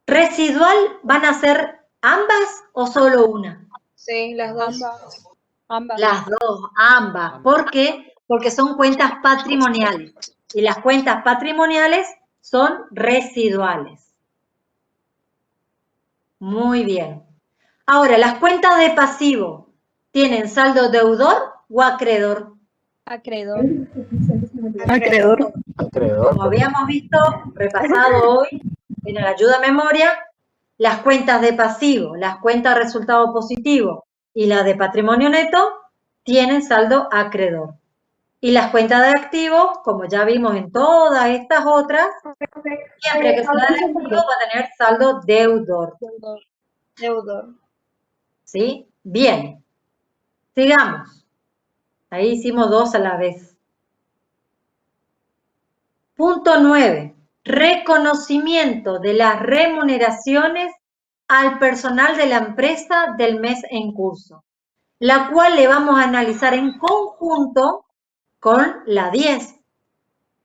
¿Residual van a ser ambas o solo una? Sí, las dos. Ambas. Las dos, ambas. ¿Por qué? Porque son cuentas patrimoniales. Y las cuentas patrimoniales son residuales. Muy bien. Ahora, las cuentas de pasivo, ¿tienen saldo deudor o acreedor? Acreedor. Acreedor. Como habíamos visto, repasado hoy en la ayuda a memoria, las cuentas de pasivo, las cuentas de resultado positivo y las de patrimonio neto tienen saldo acreedor. Y las cuentas de activo, como ya vimos en todas estas otras, siempre que sea de activo va a tener saldo deudor. Deudor. ¿Sí? Bien. Sigamos. Ahí hicimos dos a la vez. Punto 9. Reconocimiento de las remuneraciones al personal de la empresa del mes en curso, la cual le vamos a analizar en conjunto con la 10.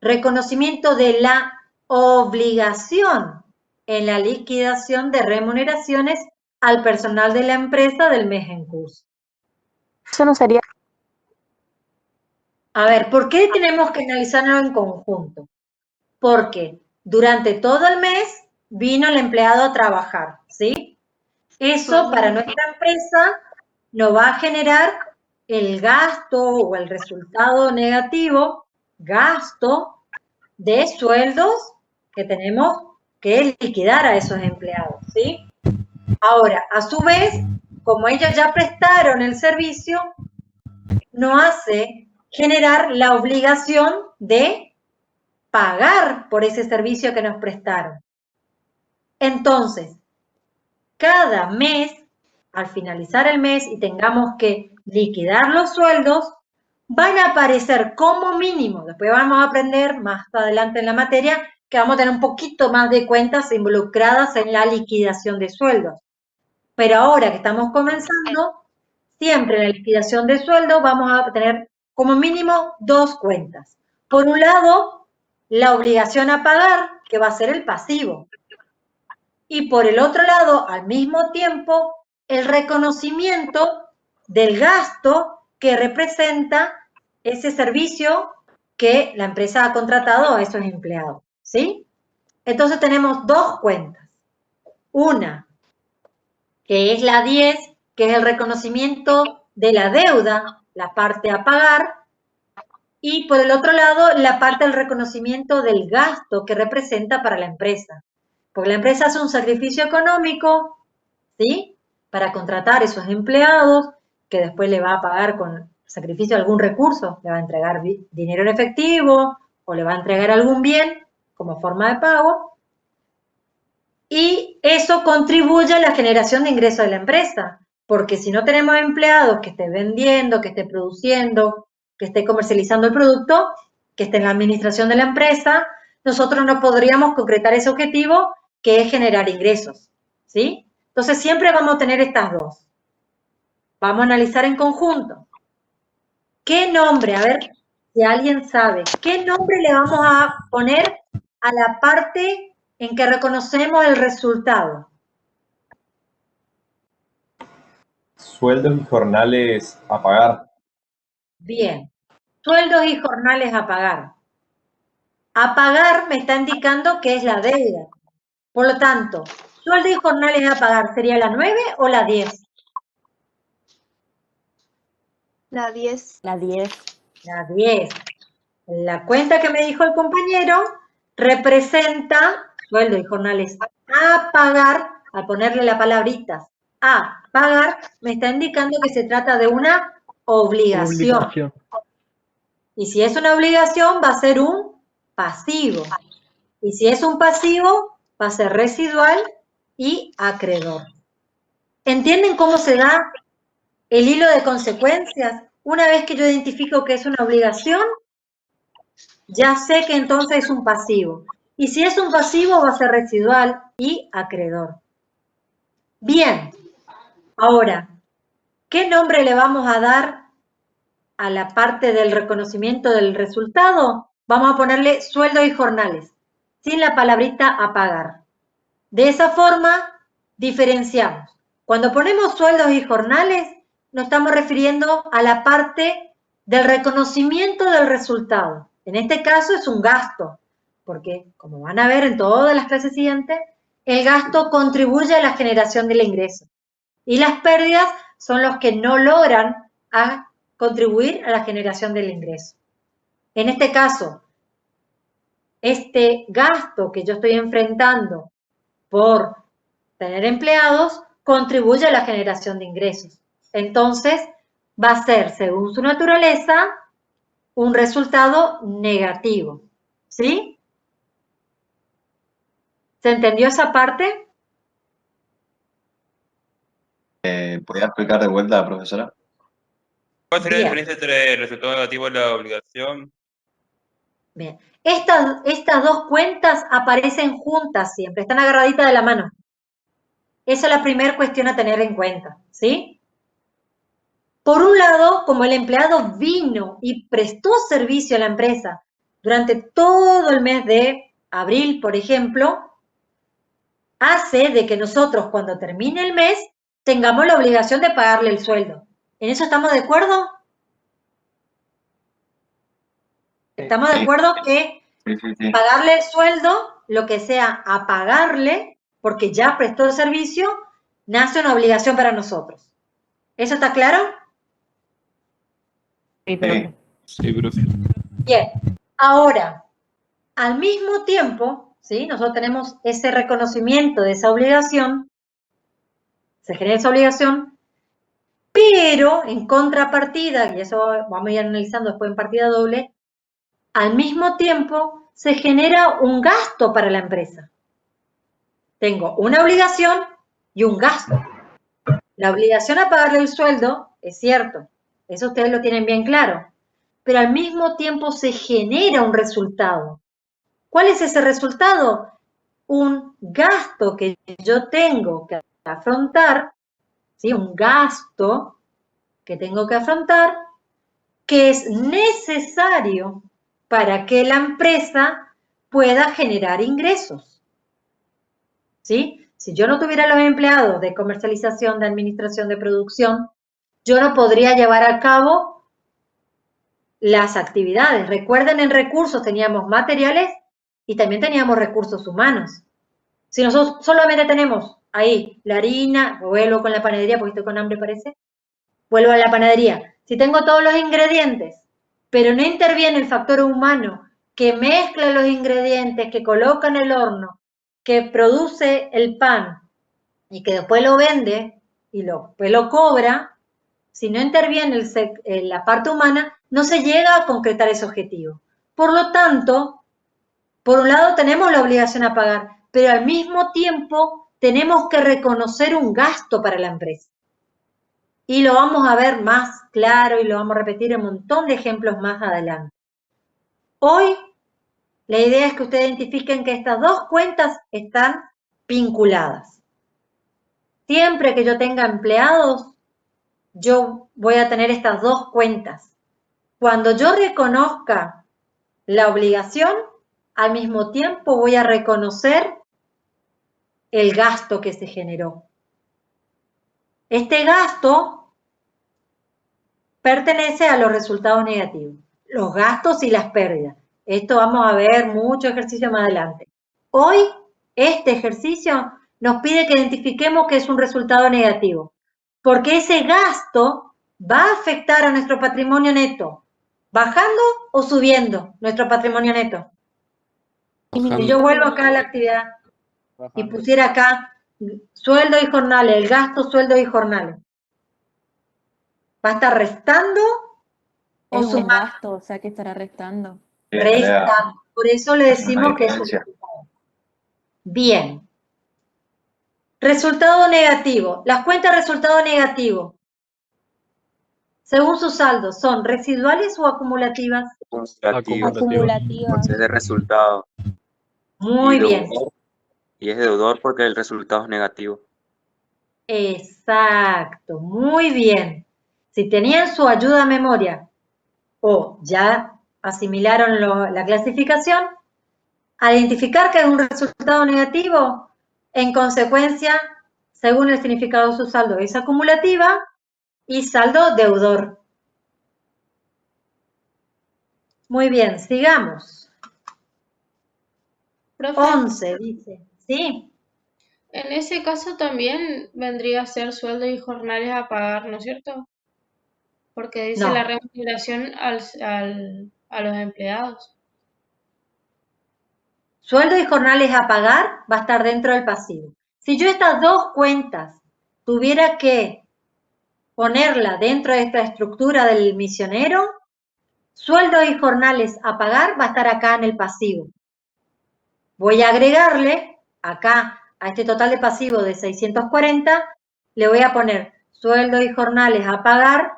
Reconocimiento de la obligación en la liquidación de remuneraciones al personal de la empresa del mes en curso. Eso no sería. A ver, ¿por qué tenemos que analizarlo en conjunto? Porque durante todo el mes vino el empleado a trabajar, ¿sí? Eso para nuestra empresa nos va a generar el gasto o el resultado negativo, gasto de sueldos que tenemos que liquidar a esos empleados, ¿sí? Ahora, a su vez, como ellos ya prestaron el servicio, nos hace generar la obligación de pagar por ese servicio que nos prestaron. Entonces, cada mes, al finalizar el mes y tengamos que liquidar los sueldos, van a aparecer como mínimo, después vamos a aprender más adelante en la materia, que vamos a tener un poquito más de cuentas involucradas en la liquidación de sueldos. Pero ahora que estamos comenzando, siempre en la liquidación de sueldos vamos a tener como mínimo dos cuentas. Por un lado, la obligación a pagar, que va a ser el pasivo. Y por el otro lado, al mismo tiempo, el reconocimiento del gasto que representa ese servicio que la empresa ha contratado a esos empleados, ¿sí? Entonces tenemos dos cuentas. Una, que es la 10, que es el reconocimiento de la deuda, la parte a pagar, y por el otro lado, la parte del reconocimiento del gasto que representa para la empresa. Porque la empresa hace un sacrificio económico, ¿sí? Para contratar esos empleados, que después le va a pagar con sacrificio algún recurso, le va a entregar dinero en efectivo o le va a entregar algún bien como forma de pago. Y eso contribuye a la generación de ingresos de la empresa, porque si no tenemos empleados que estén vendiendo, que estén produciendo, que estén comercializando el producto, que estén en la administración de la empresa, nosotros no podríamos concretar ese objetivo que es generar ingresos, ¿sí? Entonces siempre vamos a tener estas dos. Vamos a analizar en conjunto. ¿Qué nombre? A ver si alguien sabe. ¿Qué nombre le vamos a poner a la parte en que reconocemos el resultado? Sueldos y jornales a pagar. Bien. Sueldos y jornales a pagar. A pagar me está indicando que es la deuda. Por lo tanto, sueldo y jornales a pagar, ¿sería la 9 o la 10? La 10. La 10. La 10. La cuenta que me dijo el compañero representa sueldo y jornales a pagar, al ponerle la palabritas a pagar, me está indicando que se trata de una obligación. Y si es una obligación, va a ser un pasivo. Y si es un pasivo, va a ser residual y acreedor. ¿Entienden cómo se da el hilo de consecuencias? Una vez que yo identifico que es una obligación, ya sé que entonces es un pasivo. Y si es un pasivo, va a ser residual y acreedor. Bien, ahora, ¿qué nombre le vamos a dar a la parte del reconocimiento del resultado? Vamos a ponerle sueldo y jornales, sin la palabrita a pagar. De esa forma, diferenciamos. Cuando ponemos sueldos y jornales, nos estamos refiriendo a la parte del reconocimiento del resultado. En este caso es un gasto, porque como van a ver en todas las clases siguientes, el gasto contribuye a la generación del ingreso. Y las pérdidas son los que no logran contribuir a la generación del ingreso. En este caso, este gasto que yo estoy enfrentando por tener empleados contribuye a la generación de ingresos. Entonces, va a ser, según su naturaleza, un resultado negativo. ¿Sí? ¿Se entendió esa parte? ¿Podría explicar de vuelta, profesora? ¿Cuál sería la Bien. diferencia entre el resultado negativo y la obligación? Bien. Estas dos cuentas aparecen juntas siempre, están agarraditas de la mano. Esa es la primera cuestión a tener en cuenta, ¿sí? Por un lado, como el empleado vino y prestó servicio a la empresa durante todo el mes de abril, por ejemplo, hace de que nosotros, cuando termine el mes, tengamos la obligación de pagarle el sueldo. ¿En eso estamos de acuerdo? ¿Estamos de acuerdo que pagarle el sueldo, lo que sea a pagarle, porque ya prestó el servicio, nace una obligación para nosotros? ¿Eso está claro? Sí, profe. Sí, profe. Bien. Ahora, al mismo tiempo, ¿sí? Nosotros tenemos ese reconocimiento de esa obligación, se genera esa obligación, pero en contrapartida, y eso vamos a ir analizando después en partida doble, al mismo tiempo se genera un gasto para la empresa. Tengo una obligación y un gasto. La obligación a pagarle el sueldo, es cierto, eso ustedes lo tienen bien claro, pero al mismo tiempo se genera un resultado. ¿Cuál es ese resultado? Un gasto que yo tengo que afrontar, ¿sí? Un gasto que tengo que afrontar, que es necesario para que la empresa pueda generar ingresos. ¿Sí? Si yo no tuviera los empleados de comercialización, de administración, de producción, yo no podría llevar a cabo las actividades. Recuerden, en recursos teníamos materiales y también teníamos recursos humanos. Si nosotros solamente tenemos ahí la harina, vuelvo con la panadería porque estoy con hambre parece, vuelvo a la panadería. Si tengo todos los ingredientes, pero no interviene el factor humano que mezcla los ingredientes, que coloca en el horno, que produce el pan y que después lo vende y después lo cobra, si no interviene la parte humana, no se llega a concretar ese objetivo. Por lo tanto, por un lado tenemos la obligación a pagar, pero al mismo tiempo tenemos que reconocer un gasto para la empresa. Y lo vamos a ver más claro y lo vamos a repetir en un montón de ejemplos más adelante. Hoy, la idea es que ustedes identifiquen que estas dos cuentas están vinculadas. Siempre que yo tenga empleados, yo voy a tener estas dos cuentas. Cuando yo reconozca la obligación, al mismo tiempo voy a reconocer el gasto que se generó. Este gasto pertenece a los resultados negativos, los gastos y las pérdidas. Esto vamos a ver mucho ejercicio más adelante. Hoy, este ejercicio nos pide que identifiquemos que es un resultado negativo, porque ese gasto va a afectar a nuestro patrimonio neto, bajando o subiendo nuestro patrimonio neto. Si yo vuelvo acá a la actividad y pusiera acá sueldo y jornales, el gasto, sueldo y jornales, ¿va a estar restando o Es un sumando? gasto, o sea que estará restando. Restando. Por eso le decimos que es un diferencia. resultado. Bien. Resultado negativo. Las cuentas de resultado negativo, según su saldo, ¿son residuales o acumulativas? Acumulativas. Porque es de resultado. Muy Y bien. deudor, y es deudor porque el resultado es negativo. Exacto, muy bien. Si tenían su ayuda a memoria o ya asimilaron la clasificación, al identificar que es un resultado negativo, en consecuencia, según el significado de su saldo, es acumulativa y saldo deudor. Muy bien, sigamos. Profe, 11 dice, ¿sí? en ese caso también vendría a ser sueldos y jornales a pagar, ¿no es cierto? Porque dice No. la remuneración a los empleados. Sueldo y jornales a pagar va a estar dentro del pasivo. Si yo estas dos cuentas tuviera que ponerla dentro de esta estructura del misionero, sueldo y jornales a pagar va a estar acá en el pasivo. Voy a agregarle acá a este total de pasivo de 640, le voy a poner sueldo y jornales a pagar,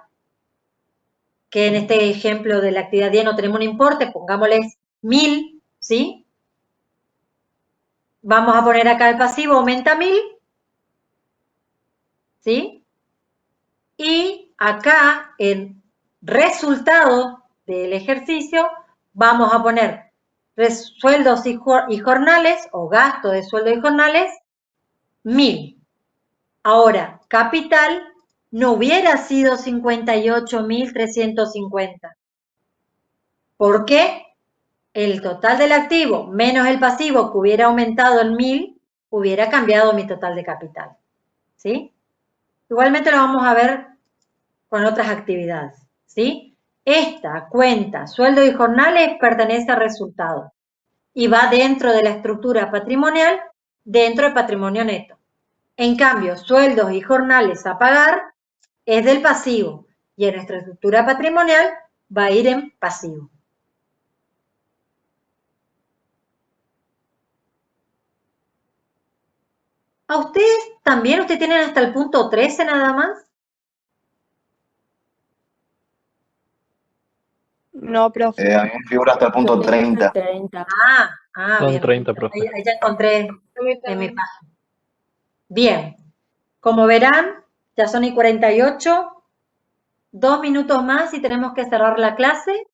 que en este ejemplo de la actividad 10 no tenemos un importe, pongámosles 1000, ¿sí? Vamos a poner acá el pasivo, aumenta 1000, ¿sí? Y acá en resultado del ejercicio vamos a poner sueldos y jornales o gasto de sueldo y jornales 1000. Ahora, capital no hubiera sido 58.350. ¿Por qué? El total del activo menos el pasivo que hubiera aumentado en 1000 hubiera cambiado mi total de capital. ¿Sí? Igualmente lo vamos a ver con otras actividades. ¿Sí? Esta cuenta sueldo y jornales pertenece a resultado y va dentro de la estructura patrimonial, dentro del patrimonio neto. En cambio, sueldos y jornales a pagar es del pasivo y en nuestra estructura patrimonial va a ir en pasivo. ¿A ustedes también? ¿Ustedes tienen hasta el punto 13 nada más? No, profe. A mí me figura hasta el punto 30. Son Bien. 30, profe. Ahí ya encontré en mi página. Bien. Como verán, ya son y 48. 2 minutos más y tenemos que cerrar la clase.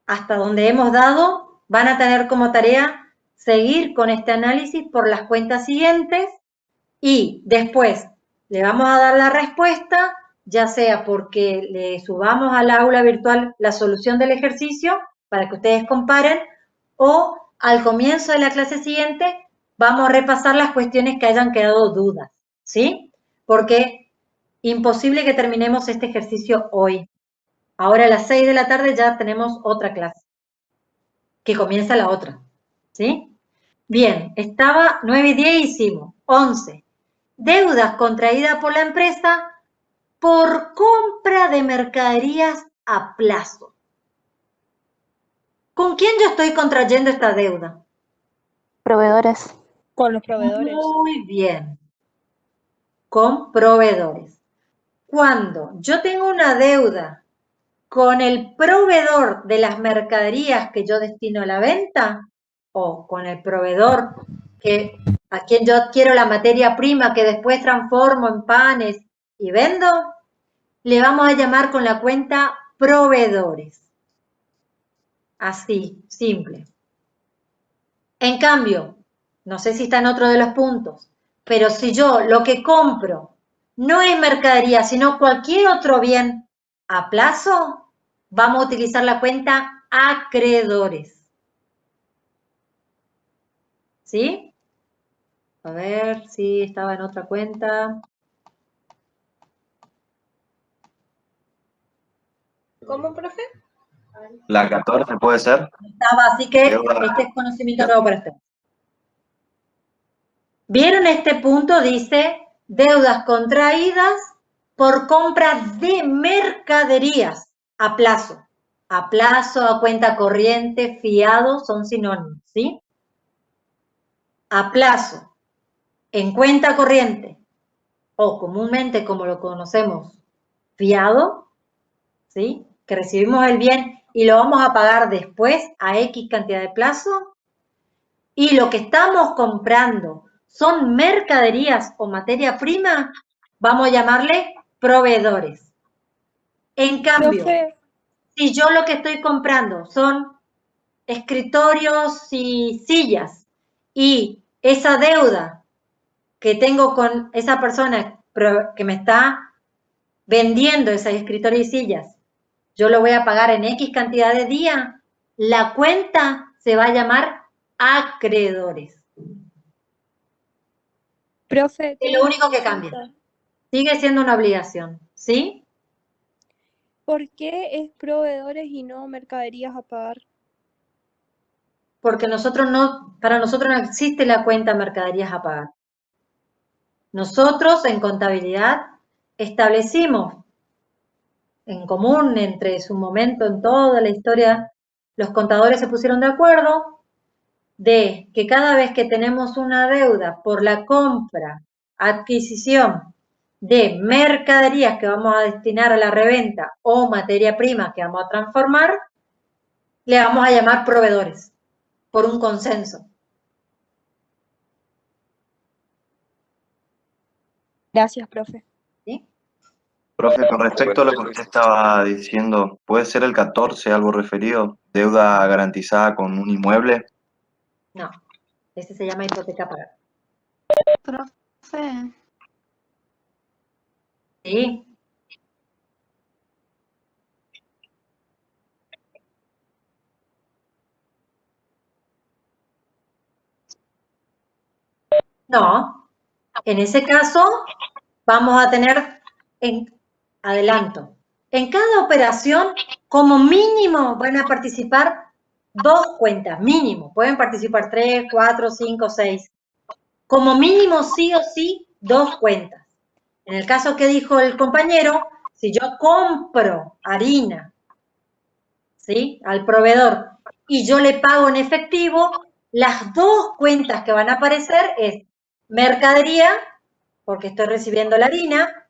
Hasta donde hemos dado, van a tener como tarea seguir con este análisis por las cuentas siguientes y después le vamos a dar la respuesta, ya sea porque le subamos al aula virtual la solución del ejercicio para que ustedes comparen o al comienzo de la clase siguiente vamos a repasar las cuestiones que hayan quedado dudas, ¿sí? Porque imposible que terminemos este ejercicio hoy. Ahora a las 6 de la tarde ya tenemos otra clase, que comienza la otra, ¿sí? Bien, estaba 9 y 10 hicimos, 11. Deudas contraídas por la empresa por compra de mercaderías a plazo. ¿Con quién yo estoy contrayendo esta deuda? Proveedores. Con los proveedores. Muy bien. Con proveedores. Cuando yo tengo una deuda con el proveedor de las mercaderías que yo destino a la venta o con el proveedor a quien yo adquiero la materia prima que después transformo en panes y vendo, le vamos a llamar con la cuenta proveedores. Así, simple. En cambio, no sé si está en otro de los puntos, pero si yo lo que compro no es mercadería, sino cualquier otro bien a plazo, vamos a utilizar la cuenta acreedores. ¿Sí? A ver si estaba en otra cuenta. ¿Cómo, profe? La 14 puede ser. Estaba, así que Deuda. este es conocimiento nuevo para ustedes. ¿Vieron este punto? Dice deudas contraídas por compra de mercaderías a plazo. A plazo, a cuenta corriente, fiado, son sinónimos, ¿sí? A plazo, en cuenta corriente, o comúnmente como lo conocemos, fiado, ¿sí? Que recibimos el bien y lo vamos a pagar después a X cantidad de plazo. Y lo que estamos comprando son mercaderías o materia prima, vamos a llamarle proveedores. En cambio, Profe, si yo lo que estoy comprando son escritorios y sillas y esa deuda que tengo con esa persona que me está vendiendo esas escritorios y sillas, yo lo voy a pagar en X cantidad de días, la cuenta se va a llamar acreedores. profe, Es tengo lo una único que cambia. consulta. Sigue siendo una obligación, ¿sí? ¿Por qué es proveedores y no mercaderías a pagar? Porque para nosotros no existe la cuenta mercaderías a pagar. Nosotros en contabilidad establecimos en común entre su momento en toda la historia, los contadores se pusieron de acuerdo de que cada vez que tenemos una deuda por la compra, adquisición de mercaderías que vamos a destinar a la reventa o materia prima que vamos a transformar, le vamos a llamar proveedores por un consenso. Gracias, profe. ¿Sí? Profe, con respecto a lo que usted estaba diciendo, ¿puede ser el 14 algo referido? ¿Deuda garantizada con un inmueble? No, este se llama hipoteca pagada. Profe, Sí. No, en ese caso vamos a tener adelanto. En cada operación, como mínimo, van a participar 2 cuentas, mínimo. Pueden participar 3, 4, 5, 6. Como mínimo, sí o sí, 2 cuentas. En el caso que dijo el compañero, si yo compro harina, ¿sí?, al proveedor y yo le pago en efectivo, las 2 cuentas que van a aparecer es mercadería, porque estoy recibiendo la harina,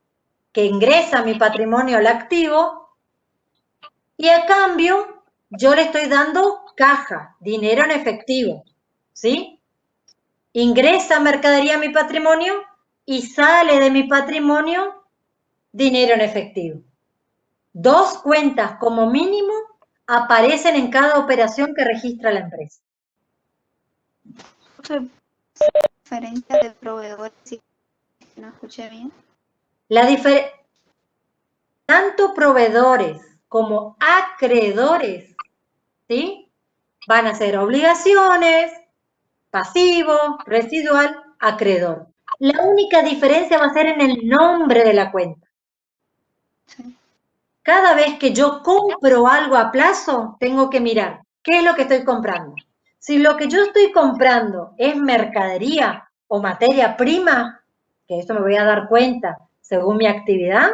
que ingresa a mi patrimonio al activo, y a cambio yo le estoy dando caja, dinero en efectivo, ¿sí? Ingresa mercadería a mi patrimonio y sale de mi patrimonio dinero en efectivo. 2 cuentas como mínimo aparecen en cada operación que registra la empresa. profe, diferencia de proveedores, si no escuché bien. Tanto proveedores como acreedores, ¿sí?, van a ser obligaciones, pasivo, residual, acreedor. La única diferencia va a ser en el nombre de la cuenta. Cada vez que yo compro algo a plazo, tengo que mirar qué es lo que estoy comprando. Si lo que yo estoy comprando es mercadería o materia prima, que eso me voy a dar cuenta según mi actividad,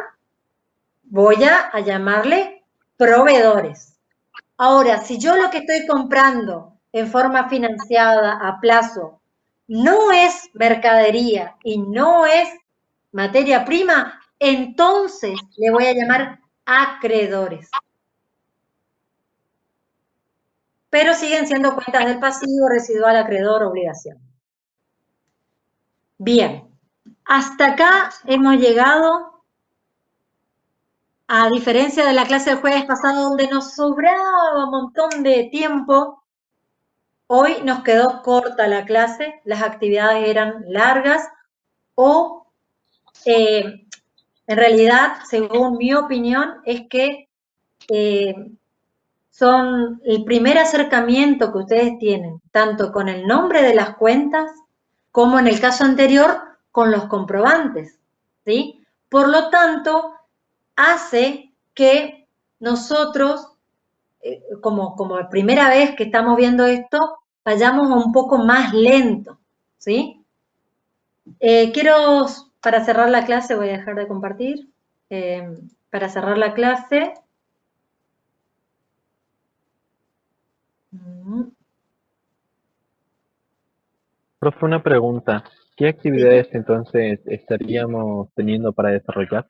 voy a llamarle proveedores. Ahora, si yo lo que estoy comprando en forma financiada a plazo no es mercadería y no es materia prima, entonces le voy a llamar acreedores. Pero siguen siendo cuentas del pasivo, residual, acreedor, obligación. Bien, hasta acá hemos llegado, a diferencia de la clase del jueves pasado donde nos sobraba un montón de tiempo. Hoy nos quedó corta la clase, las actividades eran largas o, en realidad, según mi opinión, es que son el primer acercamiento que ustedes tienen, tanto con el nombre de las cuentas, como en el caso anterior, con los comprobantes, ¿sí? Por lo tanto, hace que nosotros, como primera vez que estamos viendo esto, vayamos un poco más lento, ¿sí? Quiero, para cerrar la clase, voy a dejar de compartir, para cerrar la clase, Profe, una pregunta. ¿Qué actividades entonces estaríamos teniendo para desarrollar?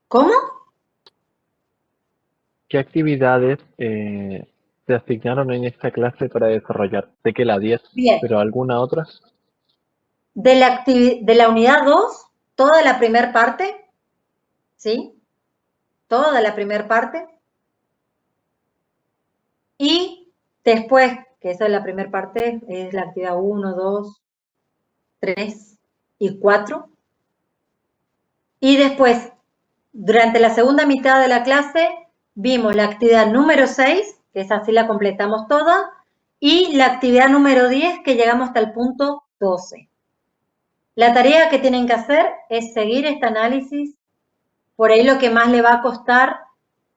¿Cómo? ¿Qué actividades se asignaron en esta clase para desarrollar? Sé que la 10, Bien. pero ¿alguna otra? De la unidad 2, toda la primera parte, ¿sí? Toda la primera parte. Y después, que esa es la primera parte, es la actividad 1, 2, 3 y 4. Y después, durante la segunda mitad de la clase, vimos la actividad número 6, que esa sí la completamos toda, y la actividad número 10, que llegamos hasta el punto 12. La tarea que tienen que hacer es seguir este análisis. Por ahí lo que más le va a costar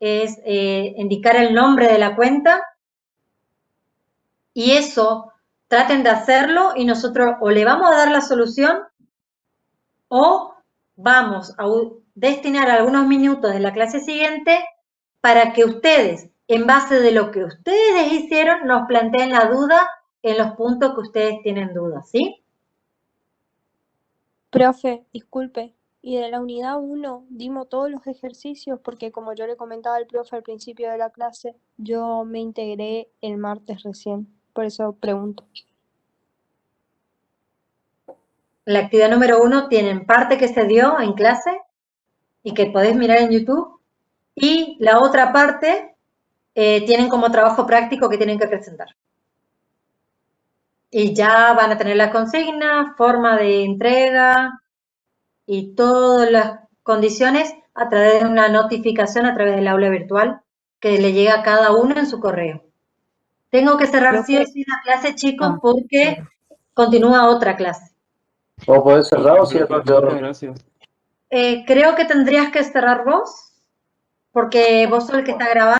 es indicar el nombre de la cuenta, y eso traten de hacerlo y nosotros o le vamos a dar la solución o vamos a destinar algunos minutos de la clase siguiente para que ustedes, en base de lo que ustedes hicieron, nos planteen la duda en los puntos que ustedes tienen dudas, ¿sí? Profe, disculpe, y de la unidad 1 dimos todos los ejercicios porque como yo le comentaba al profe al principio de la clase, yo me integré el martes recién, por eso pregunto. La actividad número 1 tienen parte que se dio en clase y que podés mirar en YouTube, y la otra parte tienen como trabajo práctico que tienen que presentar. Y ya van a tener la consigna, forma de entrega y todas las condiciones a través de una notificación a través del aula virtual que le llega a cada uno en su correo. Tengo que cerrar sí o sí la clase, chicos, porque continúa otra clase. ¿O podés cerrar o cierro yo? Muchas gracias. Creo que tendrías que cerrar vos, porque vos sos el que está grabando.